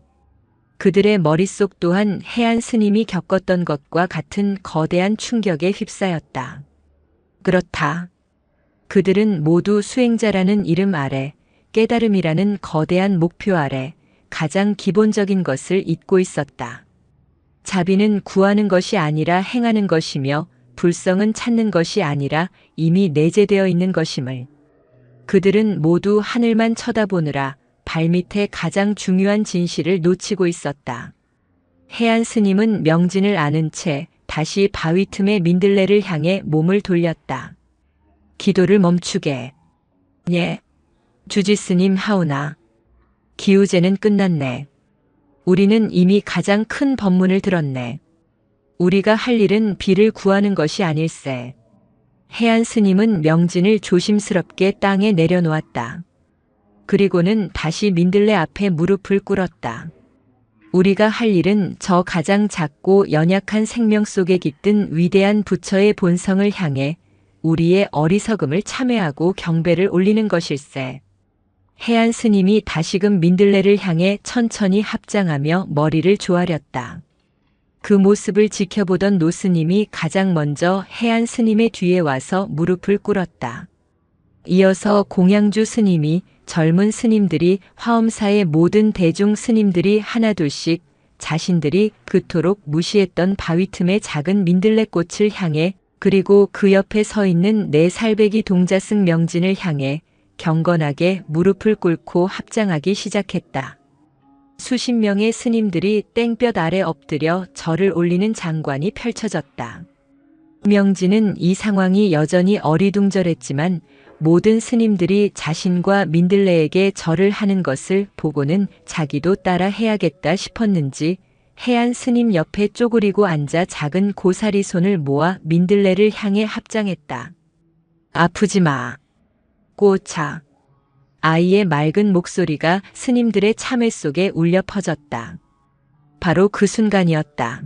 그들의 머릿속 또한 해안 스님이 겪었던 것과 같은 거대한 충격에 휩싸였다. 그렇다. 그들은 모두 수행자라는 이름 아래, 깨달음이라는 거대한 목표 아래 가장 기본적인 것을 잊고 있었다. 자비는 구하는 것이 아니라 행하는 것이며 불성은 찾는 것이 아니라 이미 내재되어 있는 것임을. 그들은 모두 하늘만 쳐다보느라 발밑에 가장 중요한 진실을 놓치고 있었다. 해안 스님은 명진을 안은 채 다시 바위 틈의 민들레를 향해 몸을 돌렸다. 기도를 멈추게. 예. 주지스님 하오나. 기우제는 끝났네. 우리는 이미 가장 큰 법문을 들었네. 우리가 할 일은 비를 구하는 것이 아닐세. 해안 스님은 명진을 조심스럽게 땅에 내려놓았다. 그리고는 다시 민들레 앞에 무릎을 꿇었다. 우리가 할 일은 저 가장 작고 연약한 생명 속에 깃든 위대한 부처의 본성을 향해 우리의 어리석음을 참회하고 경배를 올리는 것일세. 해안 스님이 다시금 민들레를 향해 천천히 합장하며 머리를 조아렸다. 그 모습을 지켜보던 노스님이 가장 먼저 해안 스님의 뒤에 와서 무릎을 꿇었다. 이어서 공양주 스님이, 젊은 스님들이, 화엄사의 모든 대중 스님들이 하나둘씩 자신들이 그토록 무시했던 바위 틈의 작은 민들레꽃을 향해, 그리고 그 옆에 서 있는 네 살배기 동자승 명진을 향해 경건하게 무릎을 꿇고 합장하기 시작했다. 수십 명의 스님들이 땡볕 아래 엎드려 절을 올리는 장관이 펼쳐졌다. 명진은 이 상황이 여전히 어리둥절했지만 모든 스님들이 자신과 민들레에게 절을 하는 것을 보고는 자기도 따라 해야겠다 싶었는지 해안 스님 옆에 쪼그리고 앉아 작은 고사리 손을 모아 민들레를 향해 합장했다. 아프지 마. 꼬차. 아이의 맑은 목소리가 스님들의 참회 속에 울려 퍼졌다. 바로 그 순간이었다.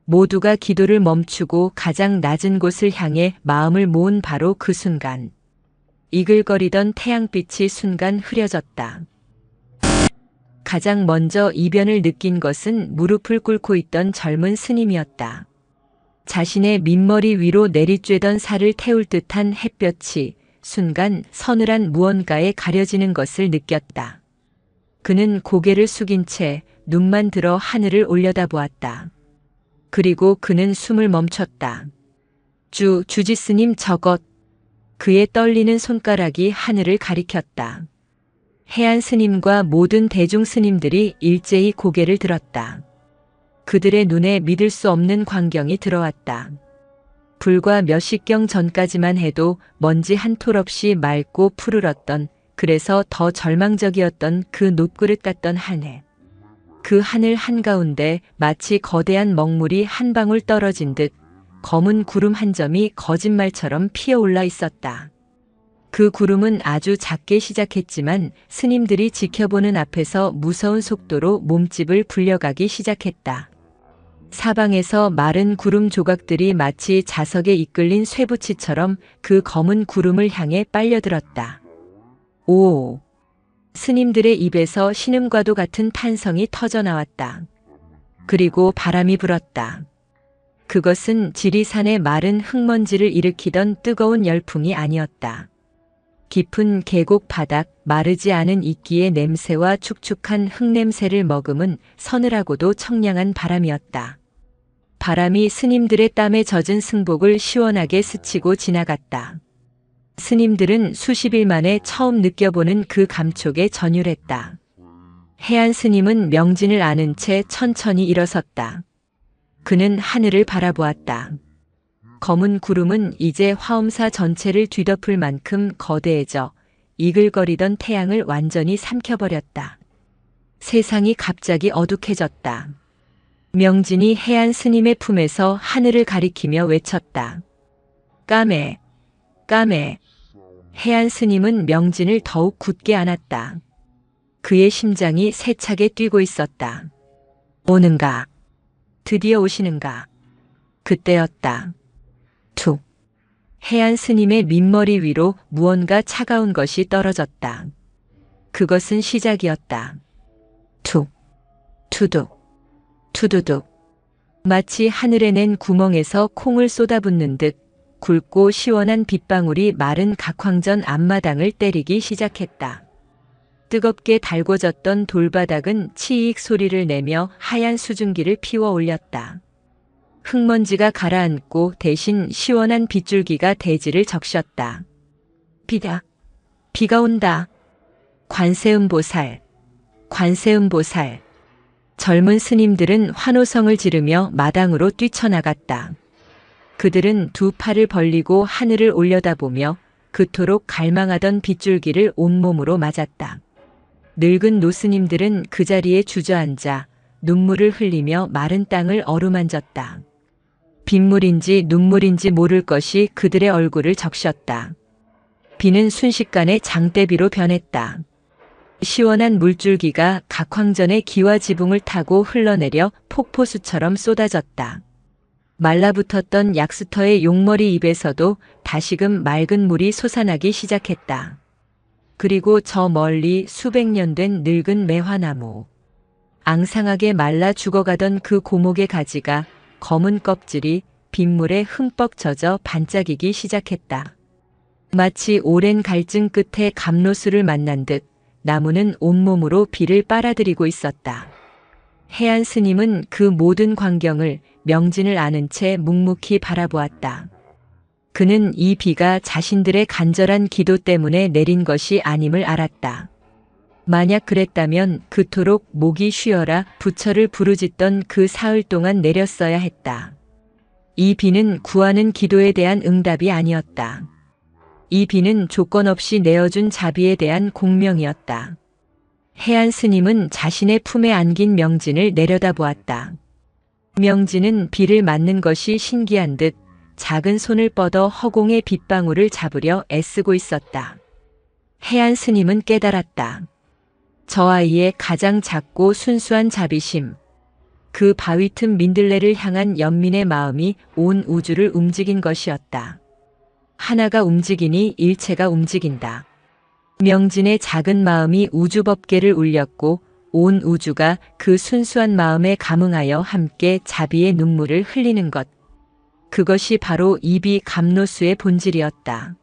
모두가 기도를 멈추고 가장 낮은 곳을 향해 마음을 모은 바로 그 순간. 이글거리던 태양빛이 순간 흐려졌다. 가장 먼저 이변을 느낀 것은 무릎을 꿇고 있던 젊은 스님이었다. 자신의 민머리 위로 내리쬐던 살을 태울 듯한 햇볕이 순간 서늘한 무언가에 가려지는 것을 느꼈다. 그는 고개를 숙인 채 눈만 들어 하늘을 올려다보았다. 그리고 그는 숨을 멈췄다. 주지스님 저것. 그의 떨리는 손가락이 하늘을 가리켰다. 해안 스님과 모든 대중 스님들이 일제히 고개를 들었다. 그들의 눈에 믿을 수 없는 광경이 들어왔다. 불과 몇십경 전까지만 해도 먼지 한 톨 없이 맑고 푸르렀던, 그래서 더 절망적이었던 그 놋그릇 같던 하늘. 그 하늘 한가운데 마치 거대한 먹물이 한 방울 떨어진 듯 검은 구름 한 점이 거짓말처럼 피어올라 있었다. 그 구름은 아주 작게 시작했지만 스님들이 지켜보는 앞에서 무서운 속도로 몸집을 불려가기 시작했다. 사방에서 마른 구름 조각들이 마치 자석에 이끌린 쇠붙이처럼 그 검은 구름을 향해 빨려들었다. 오! 스님들의 입에서 신음과도 같은 탄성이 터져나왔다. 그리고 바람이 불었다. 그것은 지리산의 마른 흙먼지를 일으키던 뜨거운 열풍이 아니었다. 깊은 계곡 바닥, 마르지 않은 이끼의 냄새와 축축한 흙냄새를 머금은 서늘하고도 청량한 바람이었다. 바람이 스님들의 땀에 젖은 승복을 시원하게 스치고 지나갔다. 스님들은 수십 일 만에 처음 느껴보는 그 감촉에 전율했다. 해안 스님은 명진을 아는 채 천천히 일어섰다. 그는 하늘을 바라보았다. 검은 구름은 이제 화엄사 전체를 뒤덮을 만큼 거대해져 이글거리던 태양을 완전히 삼켜버렸다. 세상이 갑자기 어둑해졌다. 명진이 해안 스님의 품에서 하늘을 가리키며 외쳤다. 까매, 까매. 해안 스님은 명진을 더욱 굳게 안았다. 그의 심장이 세차게 뛰고 있었다. 오는가? 드디어 오시는가? 그때였다. 툭. 해안 스님의 민머리 위로 무언가 차가운 것이 떨어졌다. 그것은 시작이었다. 툭. 투둑. 투두둑. 마치 하늘에 낸 구멍에서 콩을 쏟아붓는 듯 굵고 시원한 빗방울이 마른 각황전 앞마당을 때리기 시작했다. 뜨겁게 달궈졌던 돌바닥은 치익 소리를 내며 하얀 수증기를 피워 올렸다. 흙먼지가 가라앉고 대신 시원한 빗줄기가 대지를 적셨다. 비다. 비가 온다. 관세음보살. 관세음보살. 젊은 스님들은 환호성을 지르며 마당으로 뛰쳐나갔다. 그들은 두 팔을 벌리고 하늘을 올려다보며 그토록 갈망하던 빗줄기를 온몸으로 맞았다. 늙은 노스님들은 그 자리에 주저앉아 눈물을 흘리며 마른 땅을 어루만졌다. 빗물인지 눈물인지 모를 것이 그들의 얼굴을 적셨다. 비는 순식간에 장대비로 변했다. 시원한 물줄기가 각황전의 기와 지붕을 타고 흘러내려 폭포수처럼 쏟아졌다. 말라붙었던 약수터의 용머리 입에서도 다시금 맑은 물이 솟아나기 시작했다. 그리고 저 멀리 수백 년 된 늙은 매화나무. 앙상하게 말라 죽어가던 그 고목의 가지가 검은 껍질이 빗물에 흠뻑 젖어 반짝이기 시작했다. 마치 오랜 갈증 끝에 감로수를 만난 듯 나무는 온몸으로 비를 빨아들이고 있었다. 해안 스님은 그 모든 광경을 명진을 아는 채 묵묵히 바라보았다. 그는 이 비가 자신들의 간절한 기도 때문에 내린 것이 아님을 알았다. 만약 그랬다면 그토록 목이 쉬어라 부처를 부르짖던 그 사흘 동안 내렸어야 했다. 이 비는 구하는 기도에 대한 응답이 아니었다. 이 비는 조건 없이 내어준 자비에 대한 공명이었다. 해안 스님은 자신의 품에 안긴 명진을 내려다보았다. 명진은 비를 맞는 것이 신기한 듯 작은 손을 뻗어 허공의 빗방울을 잡으려 애쓰고 있었다. 해안 스님은 깨달았다. 저 아이의 가장 작고 순수한 자비심, 그 바위 틈 민들레를 향한 연민의 마음이 온 우주를 움직인 것이었다. 하나가 움직이니 일체가 움직인다. 명진의 작은 마음이 우주법계를 울렸고 온 우주가 그 순수한 마음에 감응하여 함께 자비의 눈물을 흘리는 것. 그것이 바로 이비 감로수의 본질이었다.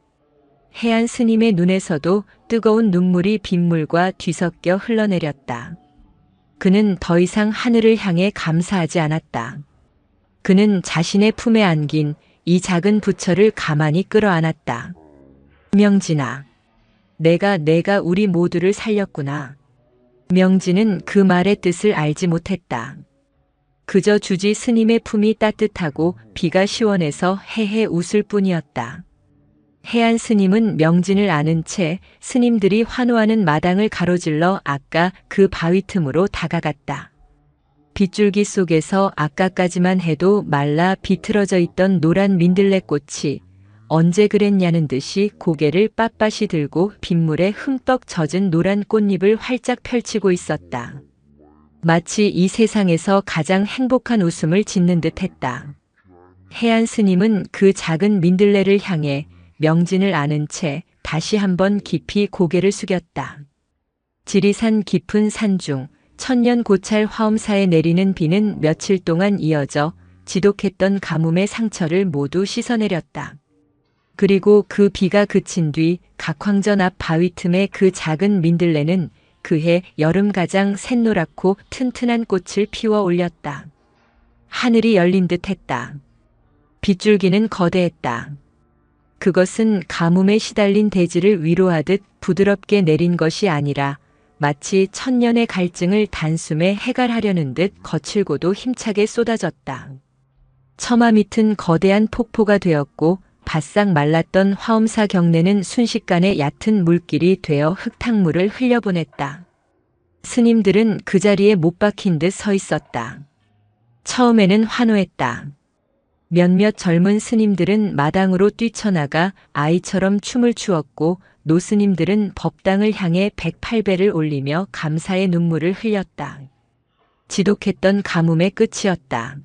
해안 스님의 눈에서도 뜨거운 눈물이 빗물과 뒤섞여 흘러내렸다. 그는 더 이상 하늘을 향해 감사하지 않았다. 그는 자신의 품에 안긴 이 작은 부처를 가만히 끌어안았다. 명진아, 내가 우리 모두를 살렸구나. 명진은 그 말의 뜻을 알지 못했다. 그저 주지 스님의 품이 따뜻하고 비가 시원해서 헤헤 웃을 뿐이었다. 해안 스님은 명진을 아는 채 스님들이 환호하는 마당을 가로질러 아까 그 바위 틈으로 다가갔다. 빗줄기 속에서 아까까지만 해도 말라 비틀어져 있던 노란 민들레꽃이 언제 그랬냐는 듯이 고개를 빳빳이 들고 빗물에 흠뻑 젖은 노란 꽃잎을 활짝 펼치고 있었다. 마치 이 세상에서 가장 행복한 웃음을 짓는 듯 했다. 해안 스님은 그 작은 민들레를 향해 명진을 아는 채 다시 한번 깊이 고개를 숙였다. 지리산 깊은 산중 천년 고찰 화엄사에 내리는 비는 며칠 동안 이어져 지독했던 가뭄의 상처를 모두 씻어내렸다. 그리고 그 비가 그친 뒤 각황전 앞 바위 틈에 그 작은 민들레는 그해 여름 가장 샛노랗고 튼튼한 꽃을 피워 올렸다. 하늘이 열린 듯 했다. 빗줄기는 거대했다. 그것은 가뭄에 시달린 대지를 위로하듯 부드럽게 내린 것이 아니라 마치 천년의 갈증을 단숨에 해갈하려는 듯 거칠고도 힘차게 쏟아졌다. 처마 밑은 거대한 폭포가 되었고 바싹 말랐던 화엄사 경내는 순식간에 얕은 물길이 되어 흙탕물을 흘려보냈다. 스님들은 그 자리에 못 박힌 듯 서 있었다. 처음에는 환호했다. 몇몇 젊은 스님들은 마당으로 뛰쳐나가 아이처럼 춤을 추었고 노스님들은 법당을 향해 108배를 올리며 감사의 눈물을 흘렸다. 지독했던 가뭄의 끝이었다.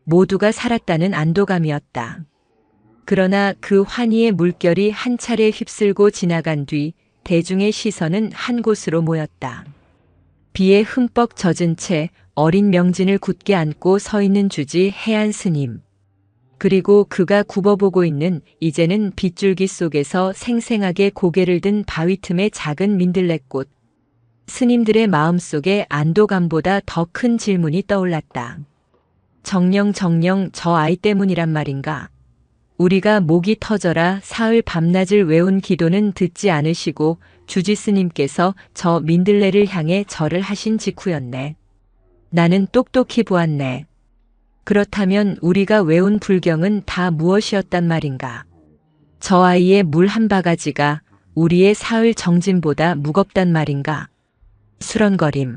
모두가 살았다는 안도감이었다. 그러나 그 환희의 물결이 한 차례 휩쓸고 지나간 뒤 대중의 시선은 한 곳으로 모였다. 비에 흠뻑 젖은 채 어린 명진을 굳게 안고 서 있는 주지 해안 스님. 그리고 그가 굽어보고 있는 이제는 빗줄기 속에서 생생하게 고개를 든 바위 틈의 작은 민들레꽃. 스님들의 마음속에 안도감보다 더 큰 질문이 떠올랐다. 정녕 저 아이 때문이란 말인가? 우리가 목이 터져라 사흘 밤낮을 외운 기도는 듣지 않으시고 주지 스님께서 저 민들레를 향해 절을 하신 직후였네. 나는 똑똑히 보았네. 그렇다면 우리가 외운 불경은 다 무엇이었단 말인가? 저 아이의 물 한 바가지가 우리의 사흘 정진보다 무겁단 말인가? 수런거림.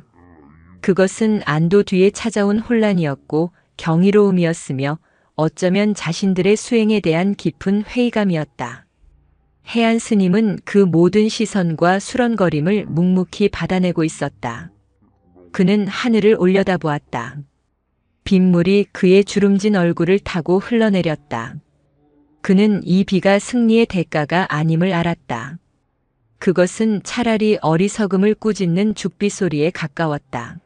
그것은 안도 뒤에 찾아온 혼란이었고 경이로움이었으며 어쩌면 자신들의 수행에 대한 깊은 회의감이었다. 해안 스님은 그 모든 시선과 수런거림을 묵묵히 받아내고 있었다. 그는 하늘을 올려다보았다. 빗물이 그의 주름진 얼굴을 타고 흘러내렸다. 그는 이 비가 승리의 대가가 아님을 알았다. 그것은 차라리 어리석음을 꾸짖는 죽비 소리에 가까웠다.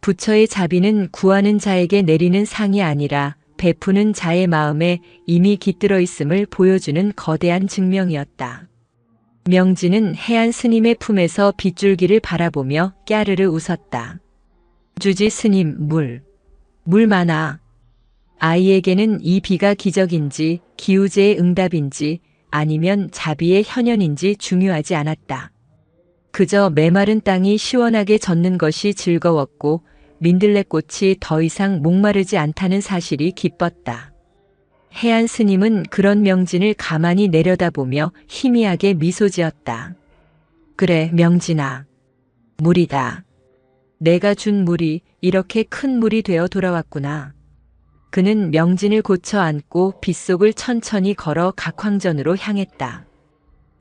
부처의 자비는 구하는 자에게 내리는 상이 아니라 베푸는 자의 마음에 이미 깃들어 있음을 보여주는 거대한 증명이었다. 명진은 해안 스님의 품에서 빗줄기를 바라보며 깨르르 웃었다. 주지 스님, 물 많아. 아이에게는 이 비가 기적인지 기우제의 응답인지 아니면 자비의 현현인지 중요하지 않았다. 그저 메마른 땅이 시원하게 젖는 것이 즐거웠고 민들레꽃이 더 이상 목마르지 않다는 사실이 기뻤다. 해안 스님은 그런 명진을 가만히 내려다보며 희미하게 미소 지었다. 그래, 명진아. 물이다. 내가 준 물이 이렇게 큰 물이 되어 돌아왔구나. 그는 명진을 고쳐 안고 빗속을 천천히 걸어 각황전으로 향했다.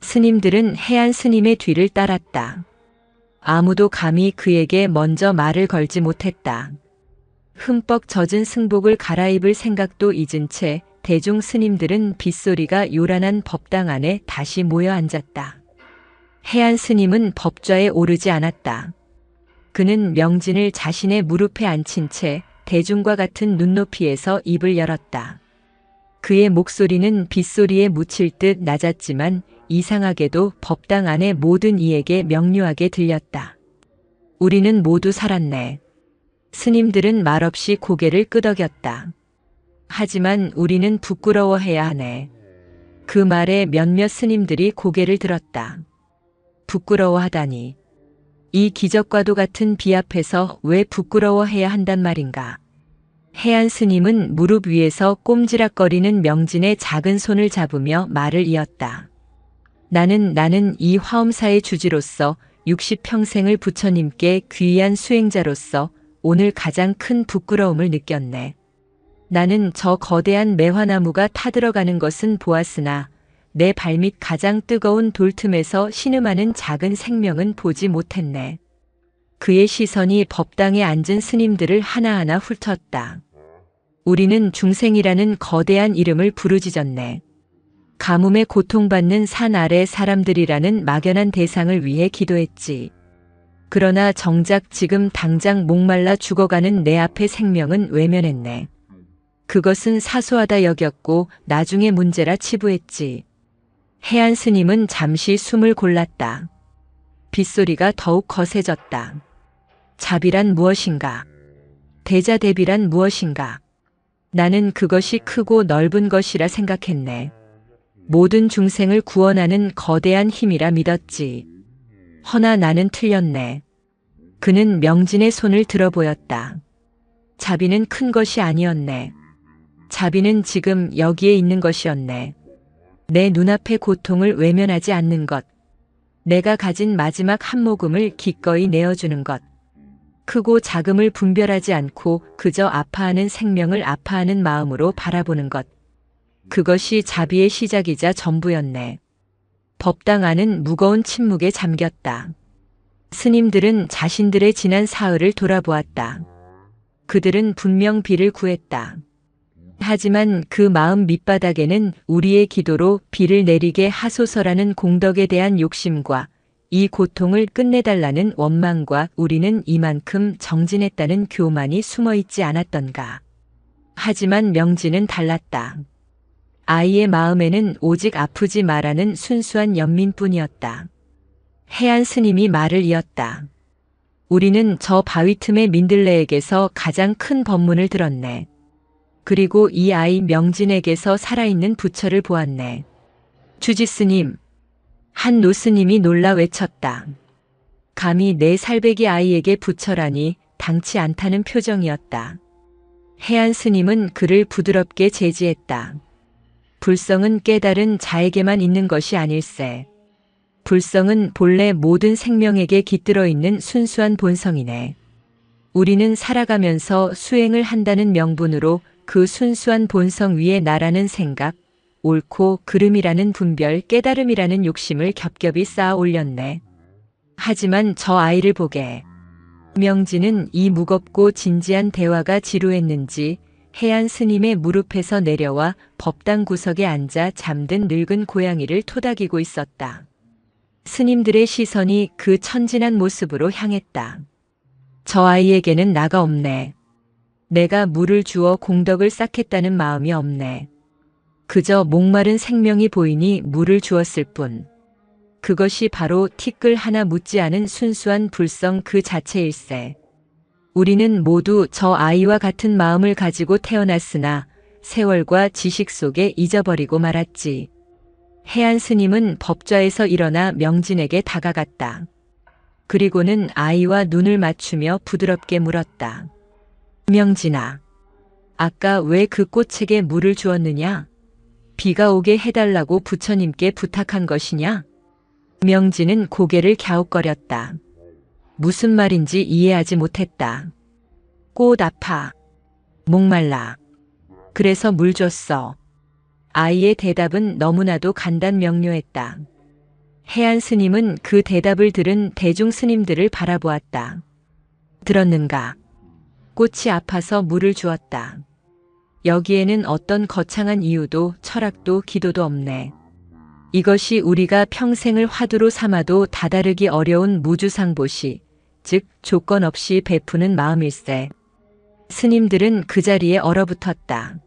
스님들은 해안 스님의 뒤를 따랐다. 아무도 감히 그에게 먼저 말을 걸지 못했다. 흠뻑 젖은 승복을 갈아입을 생각도 잊은 채 대중 스님들은 빗소리가 요란한 법당 안에 다시 모여 앉았다. 해안 스님은 법좌에 오르지 않았다. 그는 명진을 자신의 무릎에 앉힌 채 대중과 같은 눈높이에서 입을 열었다. 그의 목소리는 빗소리에 묻힐 듯 낮았지만 이상하게도 법당 안의 모든 이에게 명료하게 들렸다. 우리는 모두 살았네. 스님들은 말없이 고개를 끄덕였다. 하지만 우리는 부끄러워해야 하네. 그 말에 몇몇 스님들이 고개를 들었다. 부끄러워하다니. 이 기적과도 같은 비 앞에서 왜 부끄러워해야 한단 말인가. 해안 스님은 무릎 위에서 꼼지락거리는 명진의 작은 손을 잡으며 말을 이었다. 나는 이 화엄사의 주지로서 60평생을 부처님께 귀한 수행자로서 오늘 가장 큰 부끄러움을 느꼈네. 나는 저 거대한 매화나무가 타들어가는 것은 보았으나 내 발밑 가장 뜨거운 돌틈에서 신음하는 작은 생명은 보지 못했네. 그의 시선이 법당에 앉은 스님들을 하나하나 훑었다. 우리는 중생이라는 거대한 이름을 부르짖었네. 가뭄에 고통받는 산 아래 사람들이라는 막연한 대상을 위해 기도했지. 그러나 정작 지금 당장 목말라 죽어가는 내 앞의 생명은 외면했네. 그것은 사소하다 여겼고 나중에 문제라 치부했지. 해안 스님은 잠시 숨을 골랐다. 빗소리가 더욱 거세졌다. 자비란 무엇인가? 대자대비란 무엇인가? 나는 그것이 크고 넓은 것이라 생각했네. 모든 중생을 구원하는 거대한 힘이라 믿었지. 허나 나는 틀렸네. 그는 명진의 손을 들어 보였다. 자비는 큰 것이 아니었네. 자비는 지금 여기에 있는 것이었네. 내 눈앞의 고통을 외면하지 않는 것. 내가 가진 마지막 한 모금을 기꺼이 내어주는 것. 크고 작음을 분별하지 않고 그저 아파하는 생명을 아파하는 마음으로 바라보는 것. 그것이 자비의 시작이자 전부였네. 법당 안은 무거운 침묵에 잠겼다. 스님들은 자신들의 지난 사흘을 돌아보았다. 그들은 분명 비를 구했다. 하지만 그 마음 밑바닥에는 우리의 기도로 비를 내리게 하소서라는 공덕에 대한 욕심과 이 고통을 끝내달라는 원망과 우리는 이만큼 정진했다는 교만이 숨어있지 않았던가. 하지만 명진은 달랐다. 아이의 마음에는 오직 아프지 마라는 순수한 연민뿐이었다. 해안 스님이 말을 이었다. 우리는 저 바위 틈의 민들레에게서 가장 큰 법문을 들었네. 그리고 이 아이 명진에게서 살아있는 부처를 보았네. 주지스님, 한 노스님이 놀라 외쳤다. 감히 내 살배기 아이에게 부처라니 당치 않다는 표정이었다. 해안 스님은 그를 부드럽게 제지했다. 불성은 깨달은 자에게만 있는 것이 아닐세. 불성은 본래 모든 생명에게 깃들어 있는 순수한 본성이네. 우리는 살아가면서 수행을 한다는 명분으로 그 순수한 본성 위에 나라는 생각, 옳고 그름이라는 분별, 깨달음이라는 욕심을 겹겹이 쌓아 올렸네. 하지만 저 아이를 보게. 명진은 이 무겁고 진지한 대화가 지루했는지 해안 스님의 무릎에서 내려와 법당 구석에 앉아 잠든 늙은 고양이를 토닥이고 있었다. 스님들의 시선이 그 천진한 모습으로 향했다. 저 아이에게는 나가 없네. 내가 물을 주어 공덕을 쌓겠다는 마음이 없네. 그저 목마른 생명이 보이니 물을 주었을 뿐. 그것이 바로 티끌 하나 묻지 않은 순수한 불성 그 자체일세. 우리는 모두 저 아이와 같은 마음을 가지고 태어났으나 세월과 지식 속에 잊어버리고 말았지. 해안 스님은 법좌에서 일어나 명진에게 다가갔다. 그리고는 아이와 눈을 맞추며 부드럽게 물었다. 명진아, 아까 왜 그 꽃에게 물을 주었느냐? 비가 오게 해달라고 부처님께 부탁한 것이냐? 명진은 고개를 갸웃거렸다. 무슨 말인지 이해하지 못했다. 꽃 아파. 목말라. 그래서 물 줬어. 아이의 대답은 너무나도 간단명료했다. 해안 스님은 그 대답을 들은 대중 스님들을 바라보았다. 들었는가? 꽃이 아파서 물을 주었다. 여기에는 어떤 거창한 이유도 철학도 기도도 없네. 이것이 우리가 평생을 화두로 삼아도 다다르기 어려운 무주상보시, 즉 조건 없이 베푸는 마음일세. 스님들은 그 자리에 얼어붙었다.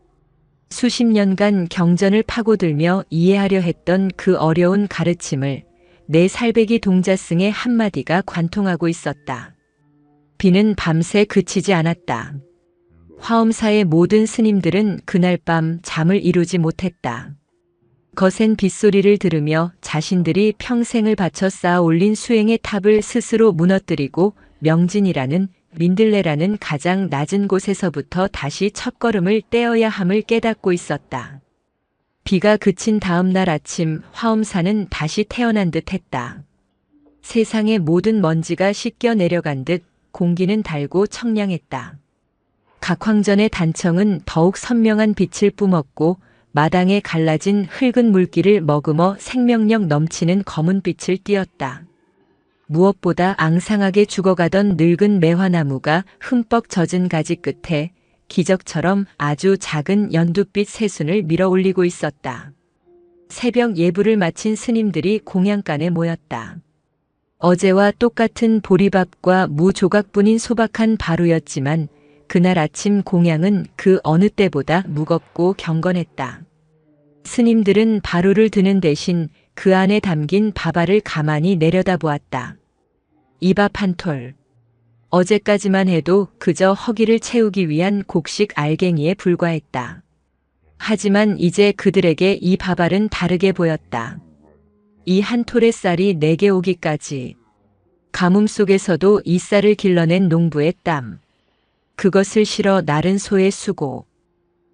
수십 년간 경전을 파고들며 이해하려 했던 그 어려운 가르침을 내 살배기 동자승의 한마디가 관통하고 있었다. 비는 밤새 그치지 않았다. 화엄사의 모든 스님들은 그날 밤 잠을 이루지 못했다. 거센 빗소리를 들으며 자신들이 평생을 바쳐 쌓아 올린 수행의 탑을 스스로 무너뜨리고 명진이라는 민들레라는 가장 낮은 곳에서부터 다시 첫걸음을 떼어야 함을 깨닫고 있었다. 비가 그친 다음 날 아침 화엄사는 다시 태어난 듯 했다. 세상의 모든 먼지가 씻겨 내려간 듯 공기는 달고 청량했다. 각황전의 단청은 더욱 선명한 빛을 뿜었고 마당에 갈라진 흙은 물기를 머금어 생명력 넘치는 검은 빛을 띠었다. 무엇보다 앙상하게 죽어가던 늙은 매화나무가 흠뻑 젖은 가지 끝에 기적처럼 아주 작은 연두빛 새순을 밀어 올리고 있었다. 새벽 예불을 마친 스님들이 공양간에 모였다. 어제와 똑같은 보리밥과 무 조각뿐인 소박한 바루였지만 그날 아침 공양은 그 어느 때보다 무겁고 경건했다. 스님들은 바루를 드는 대신 그 안에 담긴 밥알을 가만히 내려다보았다. 이 밥 한 톨. 어제까지만 해도 그저 허기를 채우기 위한 곡식 알갱이에 불과했다. 하지만 이제 그들에게 이 밥알은 다르게 보였다. 이 한 톨의 쌀이 내게 오기까지. 가뭄 속에서도 이 쌀을 길러낸 농부의 땀. 그것을 실어 나른 소의 수고.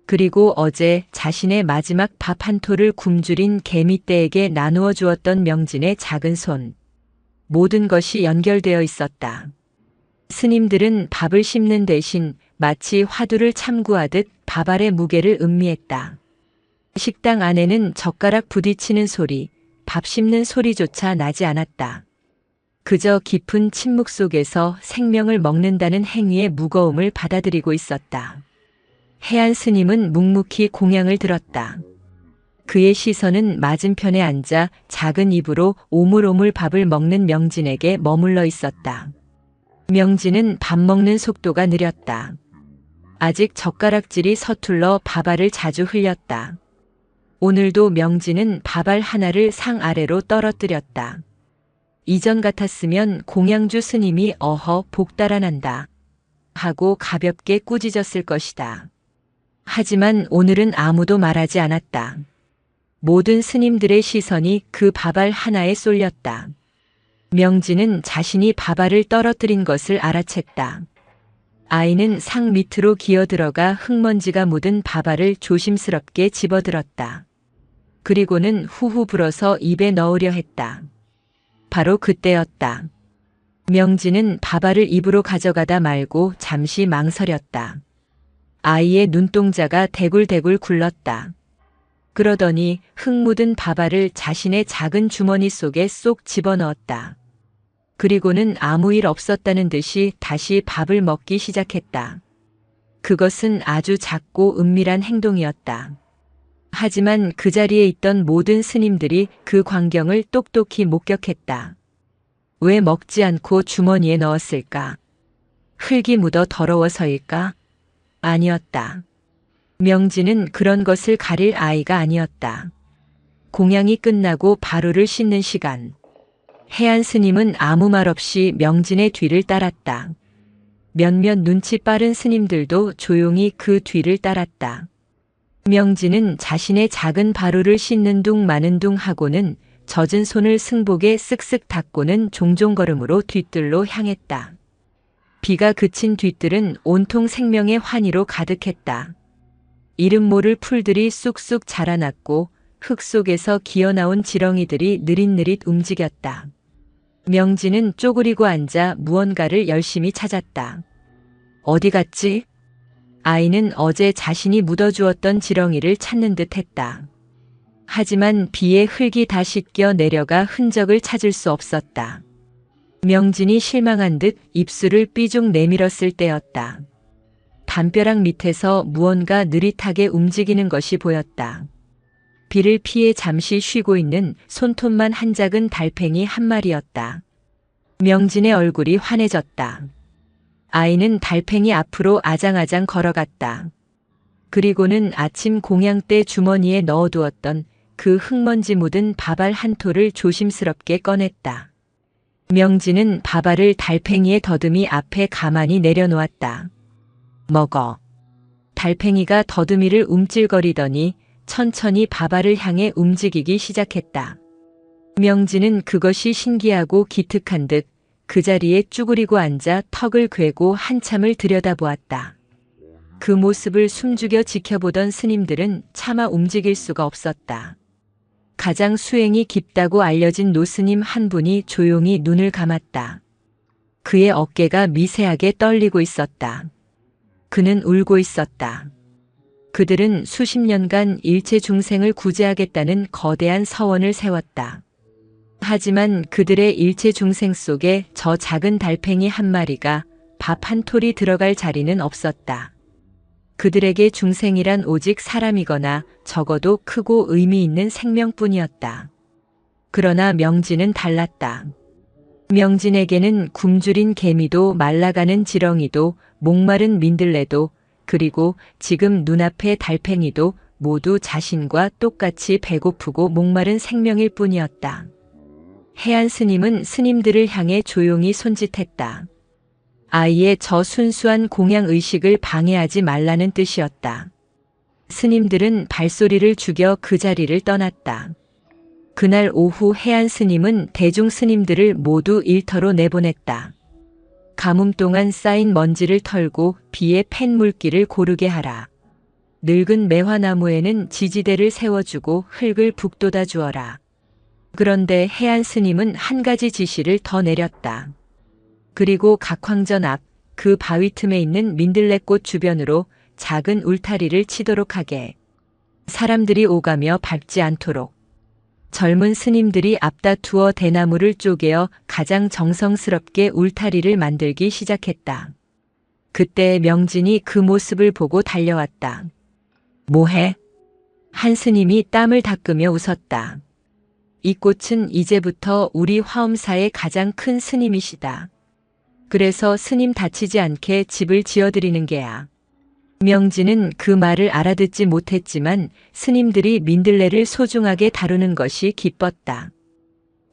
그리고 어제 자신의 마지막 밥 한 톨을 굶주린 개미떼에게 나누어 주었던 명진의 작은 손. 모든 것이 연결되어 있었다. 스님들은 밥을 씹는 대신 마치 화두를 참구하듯 밥알의 무게를 음미했다. 식당 안에는 젓가락 부딪히는 소리, 밥 씹는 소리조차 나지 않았다. 그저 깊은 침묵 속에서 생명을 먹는다는 행위의 무거움을 받아들이고 있었다. 해안 스님은 묵묵히 공양을 들었다. 그의 시선은 맞은편에 앉아 작은 입으로 오물오물 밥을 먹는 명진에게 머물러 있었다. 명진은 밥 먹는 속도가 느렸다. 아직 젓가락질이 서툴러 밥알을 자주 흘렸다. 오늘도 명진은 밥알 하나를 상 아래로 떨어뜨렸다. 이전 같았으면 공양주 스님이 어허 복 달아난다 하고 가볍게 꾸짖었을 것이다. 하지만 오늘은 아무도 말하지 않았다. 모든 스님들의 시선이 그 밥알 하나에 쏠렸다. 명진은 자신이 밥알을 떨어뜨린 것을 알아챘다. 아이는 상 밑으로 기어들어가 흙먼지가 묻은 밥알을 조심스럽게 집어들었다. 그리고는 후후 불어서 입에 넣으려 했다. 바로 그때였다. 명진은 밥알을 입으로 가져가다 말고 잠시 망설였다. 아이의 눈동자가 대굴대굴 굴렀다. 그러더니 흙 묻은 밥알을 자신의 작은 주머니 속에 쏙 집어넣었다. 그리고는 아무 일 없었다는 듯이 다시 밥을 먹기 시작했다. 그것은 아주 작고 은밀한 행동이었다. 하지만 그 자리에 있던 모든 스님들이 그 광경을 똑똑히 목격했다. 왜 먹지 않고 주머니에 넣었을까? 흙이 묻어 더러워서일까? 아니었다. 명진은 그런 것을 가릴 아이가 아니었다. 공양이 끝나고 바루를 씻는 시간. 해안 스님은 아무 말 없이 명진의 뒤를 따랐다. 몇몇 눈치 빠른 스님들도 조용히 그 뒤를 따랐다. 명진은 자신의 작은 바루를 씻는 둥 마는 둥 하고는 젖은 손을 승복에 쓱쓱 닦고는 종종 걸음으로 뒤뜰로 향했다. 비가 그친 뒤뜰은 온통 생명의 환희로 가득했다. 이름 모를 풀들이 쑥쑥 자라났고 흙 속에서 기어나온 지렁이들이 느릿느릿 움직였다. 명진은 쪼그리고 앉아 무언가를 열심히 찾았다. 어디 갔지? 아이는 어제 자신이 묻어주었던 지렁이를 찾는 듯 했다. 하지만 비에 흙이 다 씻겨 내려가 흔적을 찾을 수 없었다. 명진이 실망한 듯 입술을 삐죽 내밀었을 때였다. 담벼락 밑에서 무언가 느릿하게 움직이는 것이 보였다. 비를 피해 잠시 쉬고 있는 손톱만 한 작은 달팽이 한 마리였다. 명진의 얼굴이 환해졌다. 아이는 달팽이 앞으로 아장아장 걸어갔다. 그리고는 아침 공양 때 주머니에 넣어두었던 그 흙먼지 묻은 밥알 한 톨을 조심스럽게 꺼냈다. 명진은 밥알을 달팽이의 더듬이 앞에 가만히 내려놓았다. 먹어. 달팽이가 더듬이를 움찔거리더니 천천히 밥알을 향해 움직이기 시작했다. 명진은 그것이 신기하고 기특한 듯 그 자리에 쭈그리고 앉아 턱을 괴고 한참을 들여다보았다. 그 모습을 숨죽여 지켜보던 스님들은 차마 움직일 수가 없었다. 가장 수행이 깊다고 알려진 노스님 한 분이 조용히 눈을 감았다. 그의 어깨가 미세하게 떨리고 있었다. 그는 울고 있었다. 그들은 수십 년간 일체 중생을 구제하겠다는 거대한 서원을 세웠다. 하지만 그들의 일체 중생 속에 저 작은 달팽이 한 마리가 밥 한 톨이 들어갈 자리는 없었다. 그들에게 중생이란 오직 사람이거나 적어도 크고 의미 있는 생명뿐이었다. 그러나 명진은 달랐다. 명진에게는 굶주린 개미도 말라가는 지렁이도 목마른 민들레도 그리고 지금 눈앞의 달팽이도 모두 자신과 똑같이 배고프고 목마른 생명일 뿐이었다. 해안 스님은 스님들을 향해 조용히 손짓했다. 아이의 저 순수한 공양의식을 방해하지 말라는 뜻이었다. 스님들은 발소리를 죽여 그 자리를 떠났다. 그날 오후 해안 스님은 대중 스님들을 모두 일터로 내보냈다. 가뭄 동안 쌓인 먼지를 털고 비에 팬 물기를 고르게 하라. 늙은 매화나무에는 지지대를 세워주고 흙을 북돋아 주어라. 그런데 해안 스님은 한 가지 지시를 더 내렸다. 그리고 각황전 앞 그 바위 틈에 있는 민들레꽃 주변으로 작은 울타리를 치도록 하게. 사람들이 오가며 밟지 않도록. 젊은 스님들이 앞다투어 대나무를 쪼개어 가장 정성스럽게 울타리를 만들기 시작했다. 그때 명진이 그 모습을 보고 달려왔다. 뭐해? 한 스님이 땀을 닦으며 웃었다. 이 꽃은 이제부터 우리 화엄사의 가장 큰 스님이시다. 그래서 스님 다치지 않게 집을 지어드리는 게야. 명진은 그 말을 알아듣지 못했지만 스님들이 민들레를 소중하게 다루는 것이 기뻤다.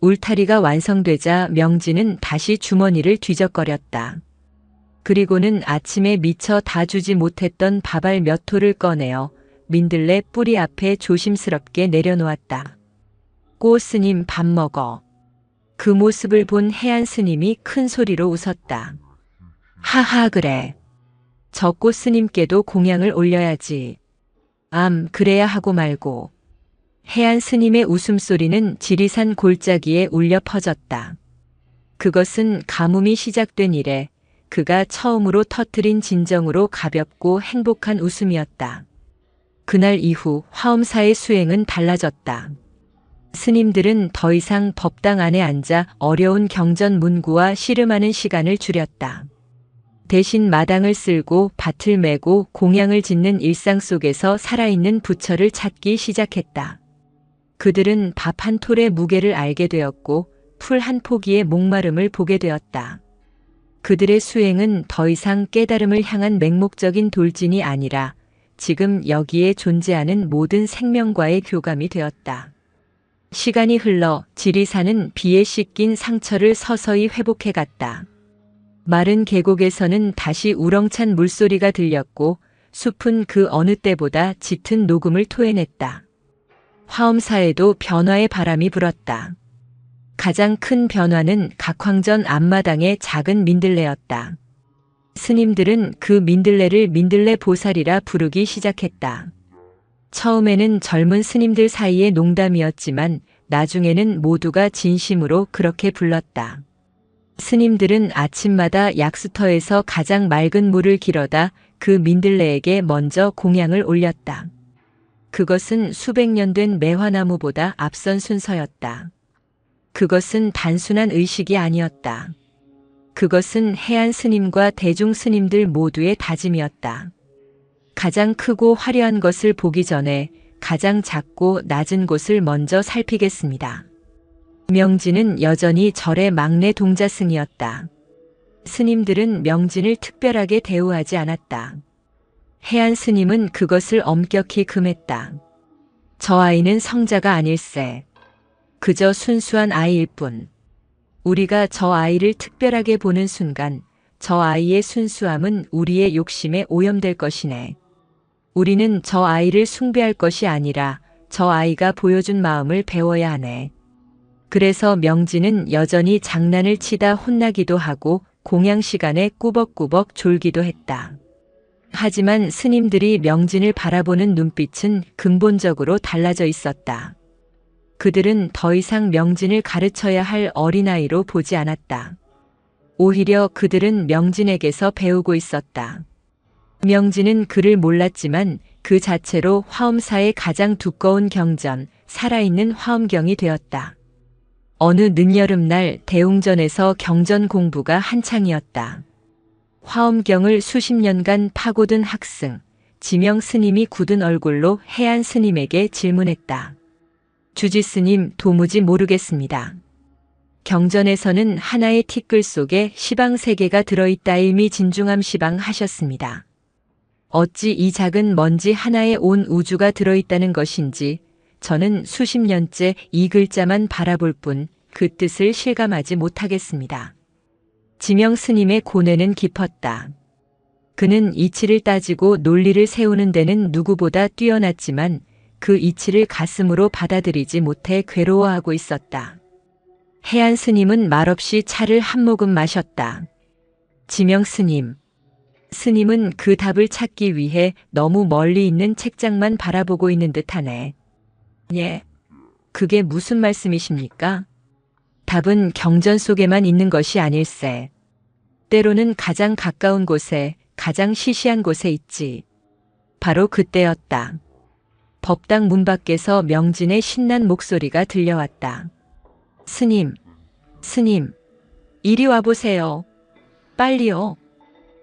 울타리가 완성되자 명진은 다시 주머니를 뒤적거렸다. 그리고는 아침에 미처 다 주지 못했던 밥알 몇 톨을 꺼내어 민들레 뿌리 앞에 조심스럽게 내려놓았다. 꼬 스님 밥 먹어. 그 모습을 본 해안 스님이 큰 소리로 웃었다. 하하 그래. 저 꽃 스님께도 공양을 올려야지. 그래야 하고 말고. 해안 스님의 웃음소리는 지리산 골짜기에 울려 퍼졌다. 그것은 가뭄이 시작된 이래 그가 처음으로 터뜨린 진정으로 가볍고 행복한 웃음이었다. 그날 이후 화엄사의 수행은 달라졌다. 스님들은 더 이상 법당 안에 앉아 어려운 경전 문구와 씨름하는 시간을 줄였다. 대신 마당을 쓸고 밭을 메고 공양을 짓는 일상 속에서 살아있는 부처를 찾기 시작했다. 그들은 밥 한 톨의 무게를 알게 되었고 풀 한 포기의 목마름을 보게 되었다. 그들의 수행은 더 이상 깨달음을 향한 맹목적인 돌진이 아니라 지금 여기에 존재하는 모든 생명과의 교감이 되었다. 시간이 흘러 지리산은 비에 씻긴 상처를 서서히 회복해갔다. 마른 계곡에서는 다시 우렁찬 물소리가 들렸고 숲은 그 어느 때보다 짙은 녹음을 토해냈다. 화엄사에도 변화의 바람이 불었다. 가장 큰 변화는 각황전 앞마당의 작은 민들레였다. 스님들은 그 민들레를 민들레 보살이라 부르기 시작했다. 처음에는 젊은 스님들 사이의 농담이었지만 나중에는 모두가 진심으로 그렇게 불렀다. 스님들은 아침마다 약수터에서 가장 맑은 물을 길어다 그 민들레에게 먼저 공양을 올렸다. 그것은 수백 년 된 매화나무보다 앞선 순서였다. 그것은 단순한 의식이 아니었다. 그것은 해안 스님과 대중 스님들 모두의 다짐이었다. 가장 크고 화려한 것을 보기 전에 가장 작고 낮은 곳을 먼저 살피겠습니다. 명진은 여전히 절의 막내 동자승이었다. 스님들은 명진을 특별하게 대우하지 않았다. 해안 스님은 그것을 엄격히 금했다. 저 아이는 성자가 아닐세. 그저 순수한 아이일 뿐. 우리가 저 아이를 특별하게 보는 순간 저 아이의 순수함은 우리의 욕심에 오염될 것이네. 우리는 저 아이를 숭배할 것이 아니라 저 아이가 보여준 마음을 배워야 하네. 그래서 명진은 여전히 장난을 치다 혼나기도 하고 공양 시간에 꾸벅꾸벅 졸기도 했다. 하지만 스님들이 명진을 바라보는 눈빛은 근본적으로 달라져 있었다. 그들은 더 이상 명진을 가르쳐야 할 어린아이로 보지 않았다. 오히려 그들은 명진에게서 배우고 있었다. 명진은 그를 몰랐지만 그 자체로 화엄사의 가장 두꺼운 경전, 살아있는 화엄경이 되었다. 어느 늦여름날 대웅전에서 경전 공부가 한창이었다. 화엄경을 수십 년간 파고든 학승, 지명 스님이 굳은 얼굴로 해안 스님에게 질문했다. 주지 스님, 도무지 모르겠습니다. 경전에서는 하나의 티끌 속에 시방 세 개가 들어있다임이 진중함 시방 하셨습니다. 어찌 이 작은 먼지 하나에 온 우주가 들어있다는 것인지 저는 수십 년째 이 글자만 바라볼 뿐 그 뜻을 실감하지 못하겠습니다. 지명 스님의 고뇌는 깊었다. 그는 이치를 따지고 논리를 세우는 데는 누구보다 뛰어났지만 그 이치를 가슴으로 받아들이지 못해 괴로워하고 있었다. 해안 스님은 말없이 차를 한 모금 마셨다. 지명 스님. 스님은 그 답을 찾기 위해 너무 멀리 있는 책장만 바라보고 있는 듯하네. 예. 그게 무슨 말씀이십니까? 답은 경전 속에만 있는 것이 아닐세. 때로는 가장 가까운 곳에, 가장 시시한 곳에 있지. 바로 그때였다. 법당 문 밖에서 명진의 신난 목소리가 들려왔다. 스님, 스님, 이리 와보세요. 빨리요.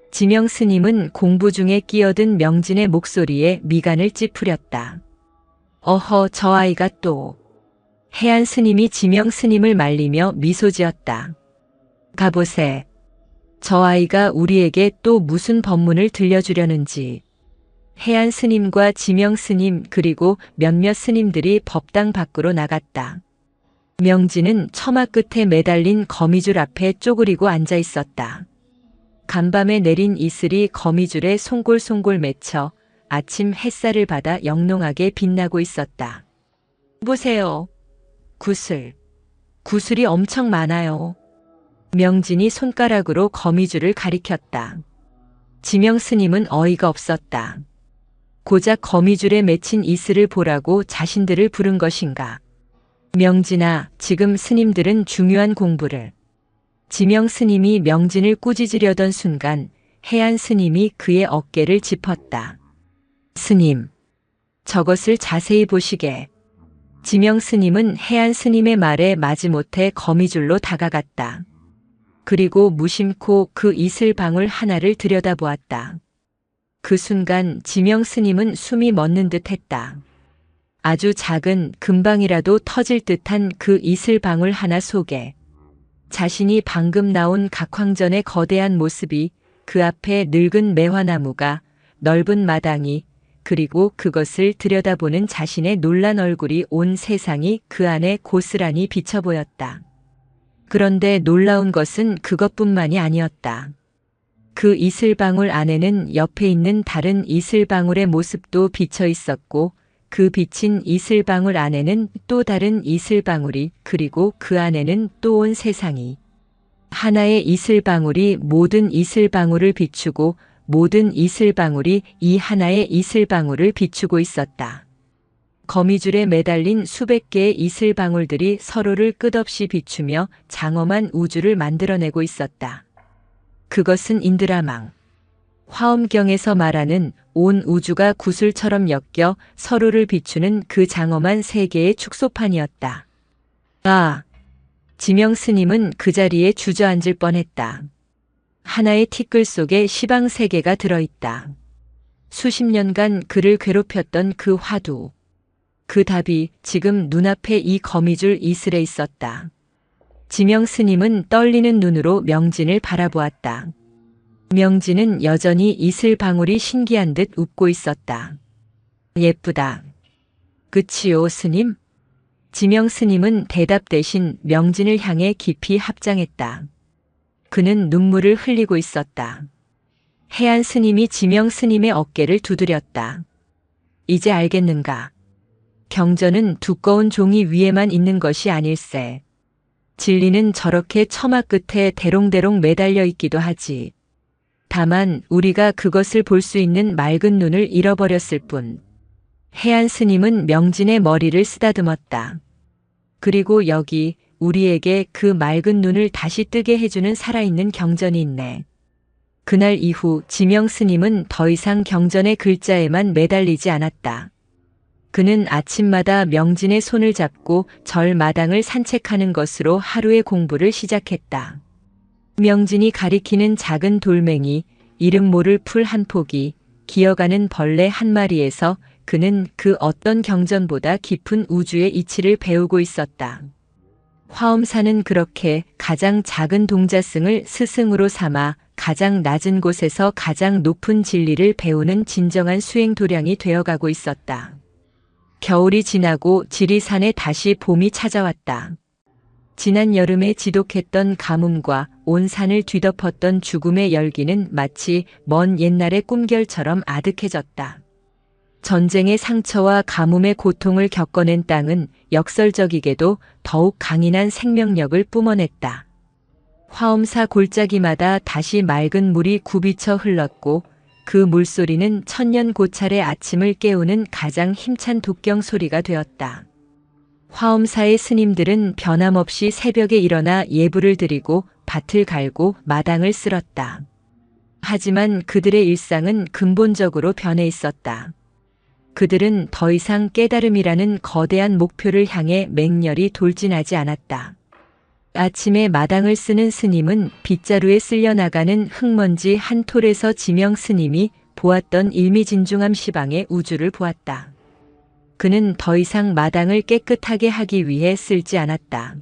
지명 스님은 공부 중에 끼어든 명진의 목소리에 미간을 찌푸렸다. 어허, 저 아이가 또. 해안 스님이 지명 스님을 말리며 미소 지었다. 가보세. 저 아이가 우리에게 또 무슨 법문을 들려주려는지. 해안 스님과 지명 스님 그리고 몇몇 스님들이 법당 밖으로 나갔다. 명진은 처마 끝에 매달린 거미줄 앞에 쪼그리고 앉아 있었다. 간밤에 내린 이슬이 거미줄에 송골송골 맺혀 아침 햇살을 받아 영롱하게 빛나고 있었다. 보세요. 구슬이 엄청 많아요. 명진이 손가락으로 거미줄을 가리켰다. 지명 스님은 어이가 없었다. 고작 거미줄에 맺힌 이슬을 보라고 자신들을 부른 것인가. 명진아, 지금 스님들은 중요한 공부를. 지명 스님이 명진을 꾸짖으려던 순간 해안 스님이 그의 어깨를 짚었다. 스님, 저것을 자세히 보시게. 지명 스님은 해안 스님의 말에 마지못해 거미줄로 다가갔다. 그리고 무심코 그 이슬방울 하나를 들여다보았다. 그 순간 지명 스님은 숨이 멎는 듯 했다. 아주 작은 금방이라도 터질 듯한 그 이슬방울 하나 속에 자신이 방금 나온 각황전의 거대한 모습이, 그 앞에 늙은 매화나무가, 넓은 마당이, 그리고 그것을 들여다보는 자신의 놀란 얼굴이, 온 세상이 그 안에 고스란히 비쳐 보였다. 그런데 놀라운 것은 그것뿐만이 아니었다. 그 이슬방울 안에는 옆에 있는 다른 이슬방울의 모습도 비쳐 있었고, 그 비친 이슬방울 안에는 또 다른 이슬방울이, 그리고 그 안에는 또 온 세상이. 하나의 이슬방울이 모든 이슬방울을 비추고 모든 이슬방울이 이 하나의 이슬방울을 비추고 있었다. 거미줄에 매달린 수백 개의 이슬방울들이 서로를 끝없이 비추며 장엄한 우주를 만들어내고 있었다. 그것은 인드라망. 화엄경에서 말하는 온 우주가 구슬처럼 엮여 서로를 비추는 그 장엄한 세계의 축소판이었다. 아! 지명 스님은 그 자리에 주저앉을 뻔했다. 하나의 티끌 속에 시방 세 개가 들어있다. 수십 년간 그를 괴롭혔던 그 화두. 그 답이 지금 눈앞에 이 거미줄 이슬에 있었다. 지명 스님은 떨리는 눈으로 명진을 바라보았다. 명진은 여전히 이슬 방울이 신기한 듯 웃고 있었다. 예쁘다. 그치요, 스님? 지명 스님은 대답 대신 명진을 향해 깊이 합장했다. 그는 눈물을 흘리고 있었다. 해안 스님이 지명 스님의 어깨를 두드렸다. 이제 알겠는가? 경전은 두꺼운 종이 위에만 있는 것이 아닐세. 진리는 저렇게 처마 끝에 대롱대롱 매달려 있기도 하지. 다만 우리가 그것을 볼 수 있는 맑은 눈을 잃어버렸을 뿐. 해안 스님은 명진의 머리를 쓰다듬었다. 그리고 여기 우리에게 그 맑은 눈을 다시 뜨게 해주는 살아있는 경전이 있네. 그날 이후 지명 스님은 더 이상 경전의 글자에만 매달리지 않았다. 그는 아침마다 명진의 손을 잡고 절 마당을 산책하는 것으로 하루의 공부를 시작했다. 명진이 가리키는 작은 돌멩이, 이름 모를 풀 한 포기, 기어가는 벌레 한 마리에서 그는 그 어떤 경전보다 깊은 우주의 이치를 배우고 있었다. 화엄사는 그렇게 가장 작은 동자승을 스승으로 삼아 가장 낮은 곳에서 가장 높은 진리를 배우는 진정한 수행 도량이 되어가고 있었다. 겨울이 지나고 지리산에 다시 봄이 찾아왔다. 지난 여름에 지독했던 가뭄과 온 산을 뒤덮었던 죽음의 열기는 마치 먼 옛날의 꿈결처럼 아득해졌다. 전쟁의 상처와 가뭄의 고통을 겪어낸 땅은 역설적이게도 더욱 강인한 생명력을 뿜어냈다. 화엄사 골짜기마다 다시 맑은 물이 굽이쳐 흘렀고 그 물소리는 천년 고찰의 아침을 깨우는 가장 힘찬 독경 소리가 되었다. 화엄사의 스님들은 변함없이 새벽에 일어나 예불을 드리고 밭을 갈고 마당을 쓸었다. 하지만 그들의 일상은 근본적으로 변해 있었다. 그들은 더 이상 깨달음이라는 거대한 목표를 향해 맹렬히 돌진하지 않았다. 아침에 마당을 쓰는 스님은 빗자루에 쓸려나가는 흙먼지 한 톨에서 지명 스님이 보았던 일미진중함 시방의 우주를 보았다. 그는 더 이상 마당을 깨끗하게 하기 위해 쓸지 않았다.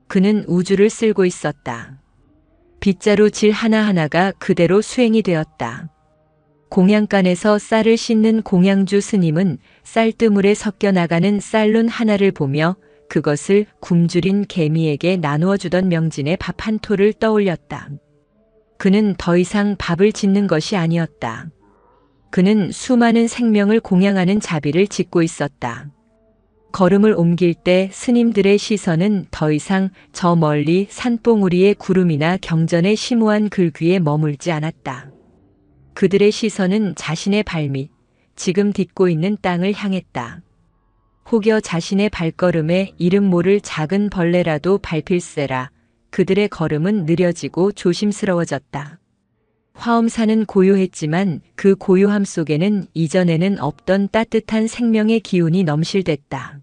그는 우주를 쓸고 있었다. 빗자루 질 하나하나가 그대로 수행이 되었다. 공양간에서 쌀을 씻는 공양주 스님은 쌀뜨물에 섞여 나가는 쌀룬 하나를 보며 그것을 굶주린 개미에게 나누어 주던 명진의 밥 한 톨을 떠올렸다. 그는 더 이상 밥을 짓는 것이 아니었다. 그는 수많은 생명을 공양하는 자비를 짓고 있었다. 걸음을 옮길 때 스님들의 시선은 더 이상 저 멀리 산봉우리의 구름이나 경전의 심오한 글귀에 머물지 않았다. 그들의 시선은 자신의 발밑, 지금 딛고 있는 땅을 향했다. 혹여 자신의 발걸음에 이름 모를 작은 벌레라도 밟힐세라 그들의 걸음은 느려지고 조심스러워졌다. 화엄사는 고요했지만 그 고요함 속에는 이전에는 없던 따뜻한 생명의 기운이 넘실댔다.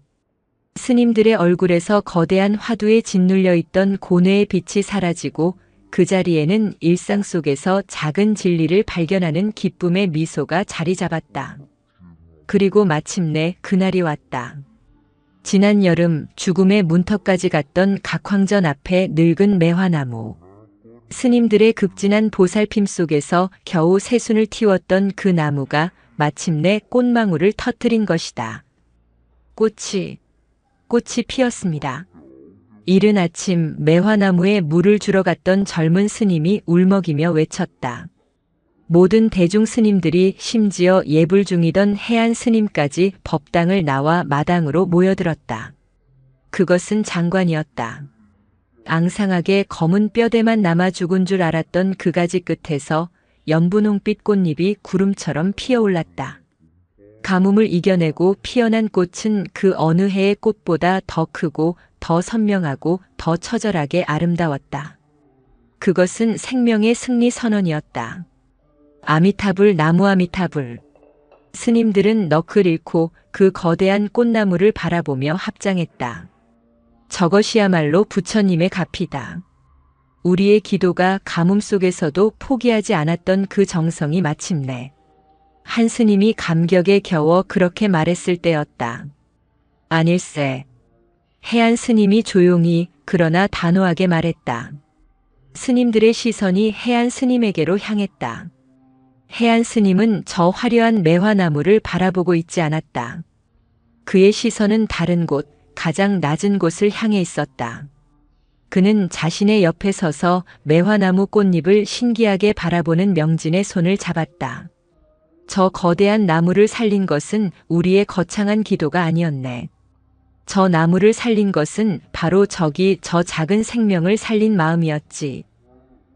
스님들의 얼굴에서 거대한 화두에 짓눌려 있던 고뇌의 빛이 사라지고 그 자리에는 일상 속에서 작은 진리를 발견하는 기쁨의 미소가 자리 잡았다. 그리고 마침내 그날이 왔다. 지난 여름 죽음의 문턱까지 갔던 각황전 앞에 늙은 매화나무. 스님들의 극진한 보살핌 속에서 겨우 새순을 틔웠던 그 나무가 마침내 꽃망울을 터뜨린 것이다. 꽃이 피었습니다. 이른 아침 매화나무에 물을 주러 갔던 젊은 스님이 울먹이며 외쳤다. 모든 대중 스님들이 심지어 예불 중이던 해안 스님까지 법당을 나와 마당으로 모여들었다. 그것은 장관이었다. 앙상하게 검은 뼈대만 남아 죽은 줄 알았던 그 가지 끝에서 연분홍빛 꽃잎이 구름처럼 피어올랐다. 가뭄을 이겨내고 피어난 꽃은 그 어느 해의 꽃보다 더 크고 더 선명하고 더 처절하게 아름다웠다. 그것은 생명의 승리 선언이었다. 아미타불 나무 아미타불. 스님들은 넋을 잃고 그 거대한 꽃나무를 바라보며 합장했다. 저것이야말로 부처님의 값이다. 우리의 기도가 가뭄 속에서도 포기하지 않았던 그 정성이 마침내 한 스님이 감격에 겨워 그렇게 말했을 때였다. 아닐세. 해안 스님이 조용히 그러나 단호하게 말했다. 스님들의 시선이 해안 스님에게로 향했다. 해안 스님은 저 화려한 매화나무를 바라보고 있지 않았다. 그의 시선은 다른 곳, 가장 낮은 곳을 향해 있었다. 그는 자신의 옆에 서서 매화나무 꽃잎을 신기하게 바라보는 명진의 손을 잡았다. 저 거대한 나무를 살린 것은 우리의 거창한 기도가 아니었네. 저 나무를 살린 것은 바로 저 작은 생명을 살린 마음이었지.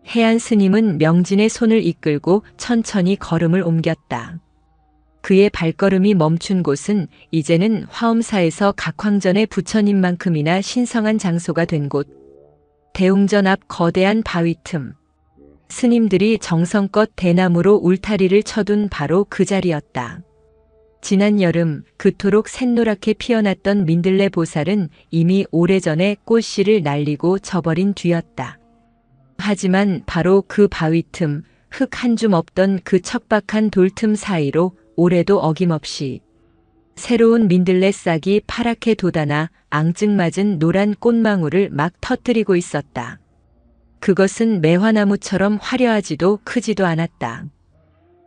해안 스님은 명진의 손을 이끌고 천천히 걸음을 옮겼다. 그의 발걸음이 멈춘 곳은 이제는 화엄사에서 각황전의 부처님만큼이나 신성한 장소가 된 곳. 대웅전 앞 거대한 바위 틈. 스님들이 정성껏 대나무로 울타리를 쳐둔 바로 그 자리였다. 지난 여름 그토록 샛노랗게 피어났던 민들레 보살은 이미 오래전에 꽃씨를 날리고 져버린 뒤였다. 하지만 바로 그 바위 틈, 흙 한 줌 없던 그 척박한 돌틈 사이로 올해도 어김없이 새로운 민들레 싹이 파랗게 돋아나 앙증맞은 노란 꽃망울을 막 터뜨리고 있었다. 그것은 매화나무처럼 화려하지도 크지도 않았다.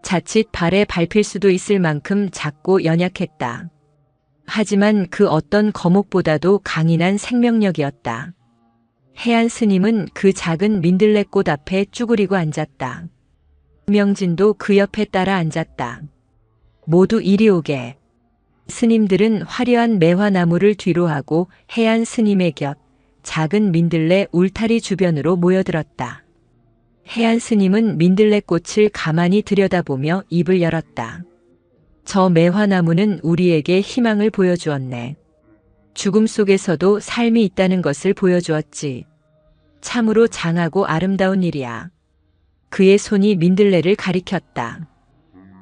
자칫 발에 밟힐 수도 있을 만큼 작고 연약했다. 하지만 그 어떤 거목보다도 강인한 생명력이었다. 해안 스님은 그 작은 민들레꽃 앞에 쭈그리고 앉았다. 명진도 그 옆에 따라 앉았다. 모두 이리 오게. 스님들은 화려한 매화나무를 뒤로하고 해안 스님의 곁, 작은 민들레 울타리 주변으로 모여들었다. 해안 스님은 민들레꽃을 가만히 들여다보며 입을 열었다. 저 매화나무는 우리에게 희망을 보여주었네. 죽음 속에서도 삶이 있다는 것을 보여주었지. 참으로 장하고 아름다운 일이야. 그의 손이 민들레를 가리켰다.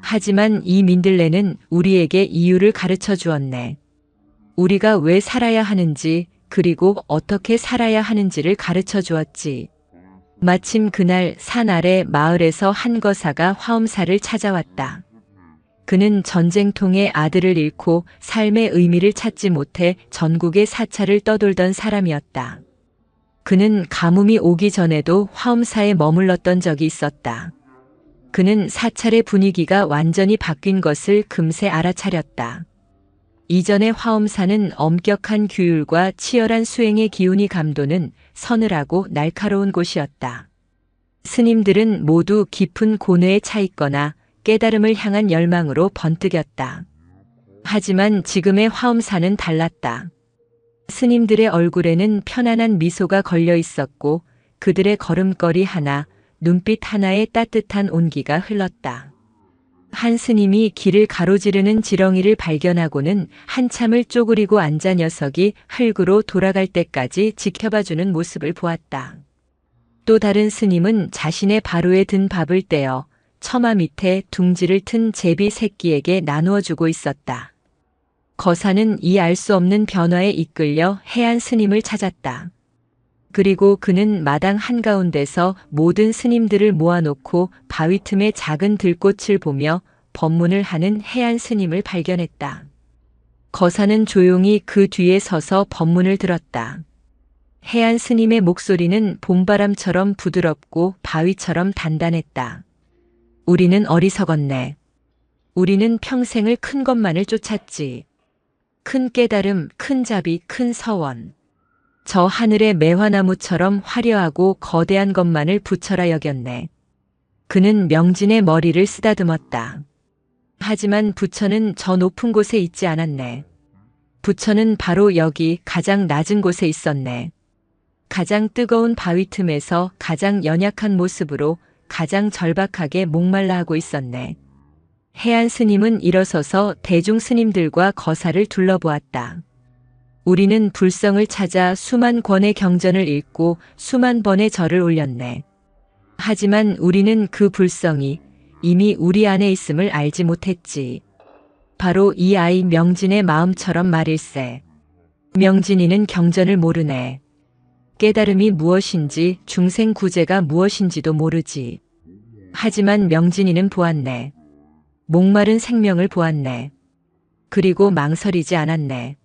하지만 이 민들레는 우리에게 이유를 가르쳐 주었네. 우리가 왜 살아야 하는지, 그리고 어떻게 살아야 하는지를 가르쳐 주었지. 마침 그날 산 아래 마을에서 한 거사가 화엄사를 찾아왔다. 그는 전쟁통에 아들을 잃고 삶의 의미를 찾지 못해 전국의 사찰을 떠돌던 사람이었다. 그는 가뭄이 오기 전에도 화엄사에 머물렀던 적이 있었다. 그는 사찰의 분위기가 완전히 바뀐 것을 금세 알아차렸다. 이전의 화엄사는 엄격한 규율과 치열한 수행의 기운이 감도는 서늘하고 날카로운 곳이었다. 스님들은 모두 깊은 고뇌에 차 있거나 깨달음을 향한 열망으로 번뜩였다. 하지만 지금의 화엄사는 달랐다. 스님들의 얼굴에는 편안한 미소가 걸려 있었고 그들의 걸음걸이 하나, 눈빛 하나에 따뜻한 온기가 흘렀다. 한 스님이 길을 가로지르는 지렁이를 발견하고는 한참을 쪼그리고 앉아 녀석이 흙으로 돌아갈 때까지 지켜봐주는 모습을 보았다. 또 다른 스님은 자신의 바로에 든 밥을 떼어 처마 밑에 둥지를 튼 제비 새끼에게 나누어 주고 있었다. 거사는 이 알 수 없는 변화에 이끌려 해안 스님을 찾았다. 그리고 그는 마당 한가운데서 모든 스님들을 모아놓고 바위 틈의 작은 들꽃을 보며 법문을 하는 해안 스님을 발견했다. 거사는 조용히 그 뒤에 서서 법문을 들었다. 해안 스님의 목소리는 봄바람처럼 부드럽고 바위처럼 단단했다. 우리는 어리석었네. 우리는 평생을 큰 것만을 쫓았지. 큰 깨달음, 큰 자비, 큰 서원. 저 하늘의 매화나무처럼 화려하고 거대한 것만을 부처라 여겼네. 그는 명진의 머리를 쓰다듬었다. 하지만 부처는 저 높은 곳에 있지 않았네. 부처는 바로 여기 가장 낮은 곳에 있었네. 가장 뜨거운 바위 틈에서 가장 연약한 모습으로 가장 절박하게 목말라 하고 있었네. 해안 스님은 일어서서 대중 스님들과 거사를 둘러보았다. 우리는 불성을 찾아 수만 권의 경전을 읽고 수만 번의 절을 올렸네. 하지만 우리는 그 불성이 이미 우리 안에 있음을 알지 못했지. 바로 이 아이 명진의 마음처럼 말일세. 명진이는 경전을 모르네. 깨달음이 무엇인지 중생 구제가 무엇인지도 모르지. 하지만 명진이는 보았네. 목마른 생명을 보았네. 그리고 망설이지 않았네.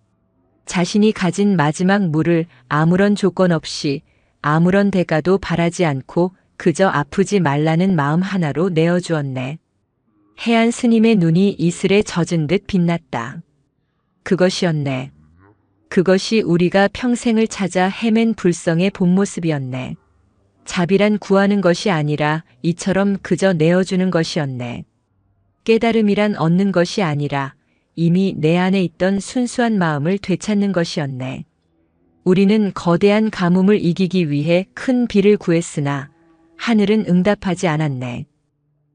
자신이 가진 마지막 물을 아무런 조건 없이 아무런 대가도 바라지 않고 그저 아프지 말라는 마음 하나로 내어주었네. 해안 스님의 눈이 이슬에 젖은 듯 빛났다. 그것이었네. 그것이 우리가 평생을 찾아 헤맨 불성의 본 모습이었네. 자비란 구하는 것이 아니라 이처럼 그저 내어주는 것이었네. 깨달음이란 얻는 것이 아니라 이미 내 안에 있던 순수한 마음을 되찾는 것이었네. 우리는 거대한 가뭄을 이기기 위해 큰 비를 구했으나 하늘은 응답하지 않았네.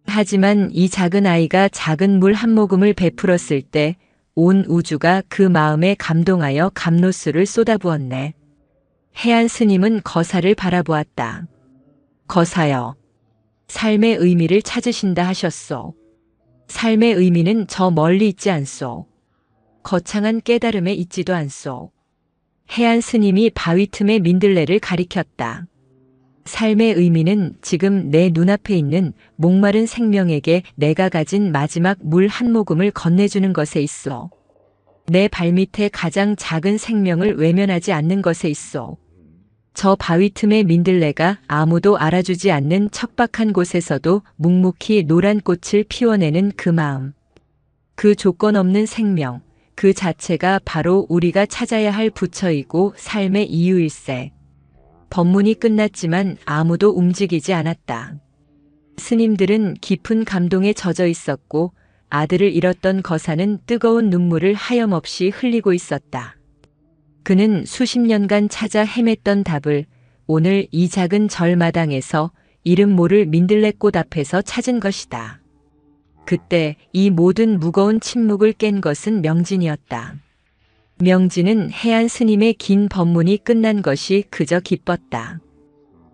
하지만 이 작은 아이가 작은 물 한 모금을 베풀었을 때 온 우주가 그 마음에 감동하여 감로수를 쏟아부었네. 해안 스님은 거사를 바라보았다. 거사여, 삶의 의미를 찾으신다 하셨소. 삶의 의미는 저 멀리 있지 않소. 거창한 깨달음에 있지도 않소. 해안 스님이 바위 틈의 민들레를 가리켰다. 삶의 의미는 지금 내 눈앞에 있는 목마른 생명에게 내가 가진 마지막 물 한 모금을 건네주는 것에 있어. 내 발밑에 가장 작은 생명을 외면하지 않는 것에 있어. 저 바위 틈의 민들레가 아무도 알아주지 않는 척박한 곳에서도 묵묵히 노란 꽃을 피워내는 그 마음. 그 조건 없는 생명, 그 자체가 바로 우리가 찾아야 할 부처이고 삶의 이유일세. 법문이 끝났지만 아무도 움직이지 않았다. 스님들은 깊은 감동에 젖어 있었고 아들을 잃었던 거사는 뜨거운 눈물을 하염없이 흘리고 있었다. 그는 수십 년간 찾아 헤맸던 답을 오늘 이 작은 절마당에서 이름 모를 민들레꽃 앞에서 찾은 것이다. 그때 이 모든 무거운 침묵을 깬 것은 명진이었다. 명진은 해안 스님의 긴 법문이 끝난 것이 그저 기뻤다.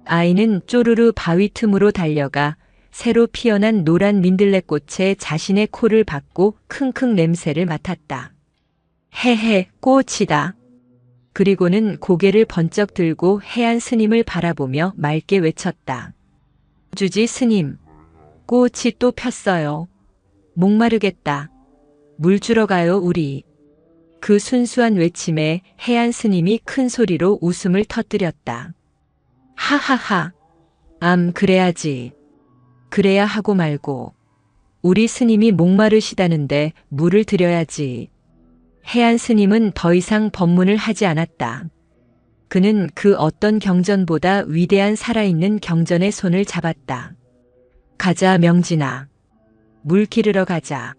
아이는 쪼르르 바위 틈으로 달려가 새로 피어난 노란 민들레꽃에 자신의 코를 박고 킁킁 냄새를 맡았다. 헤헤, 꽃이다. 그리고는 고개를 번쩍 들고 해안 스님을 바라보며 맑게 외쳤다. 주지 스님, 꽃이 또 폈어요. 목마르겠다. 물 주러 가요 우리. 그 순수한 외침에 해안 스님이 큰 소리로 웃음을 터뜨렸다. 하하하. 그래야지. 그래야 하고 말고. 우리 스님이 목마르시다는데 물을 드려야지. 해안 스님은 더 이상 법문을 하지 않았다. 그는 그 어떤 경전보다 위대한 살아있는 경전의 손을 잡았다. 가자 명진아. 물 기르러 가자.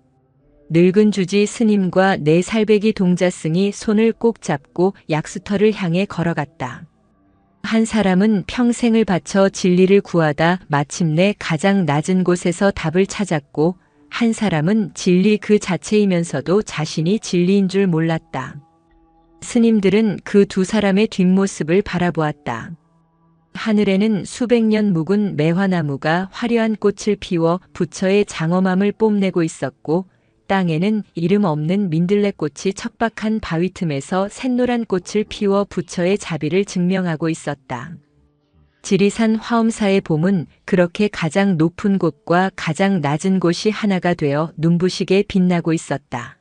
늙은 주지 스님과 네 살배기 동자승이 손을 꼭 잡고 약수터를 향해 걸어갔다. 한 사람은 평생을 바쳐 진리를 구하다 마침내 가장 낮은 곳에서 답을 찾았고 한 사람은 진리 그 자체이면서도 자신이 진리인 줄 몰랐다. 스님들은 그 두 사람의 뒷모습을 바라보았다. 하늘에는 수백 년 묵은 매화나무가 화려한 꽃을 피워 부처의 장엄함을 뽐내고 있었고 땅에는 이름 없는 민들레꽃이 척박한 바위 틈에서 샛노란 꽃을 피워 부처의 자비를 증명하고 있었다. 지리산 화엄사의 봄은 그렇게 가장 높은 곳과 가장 낮은 곳이 하나가 되어 눈부시게 빛나고 있었다.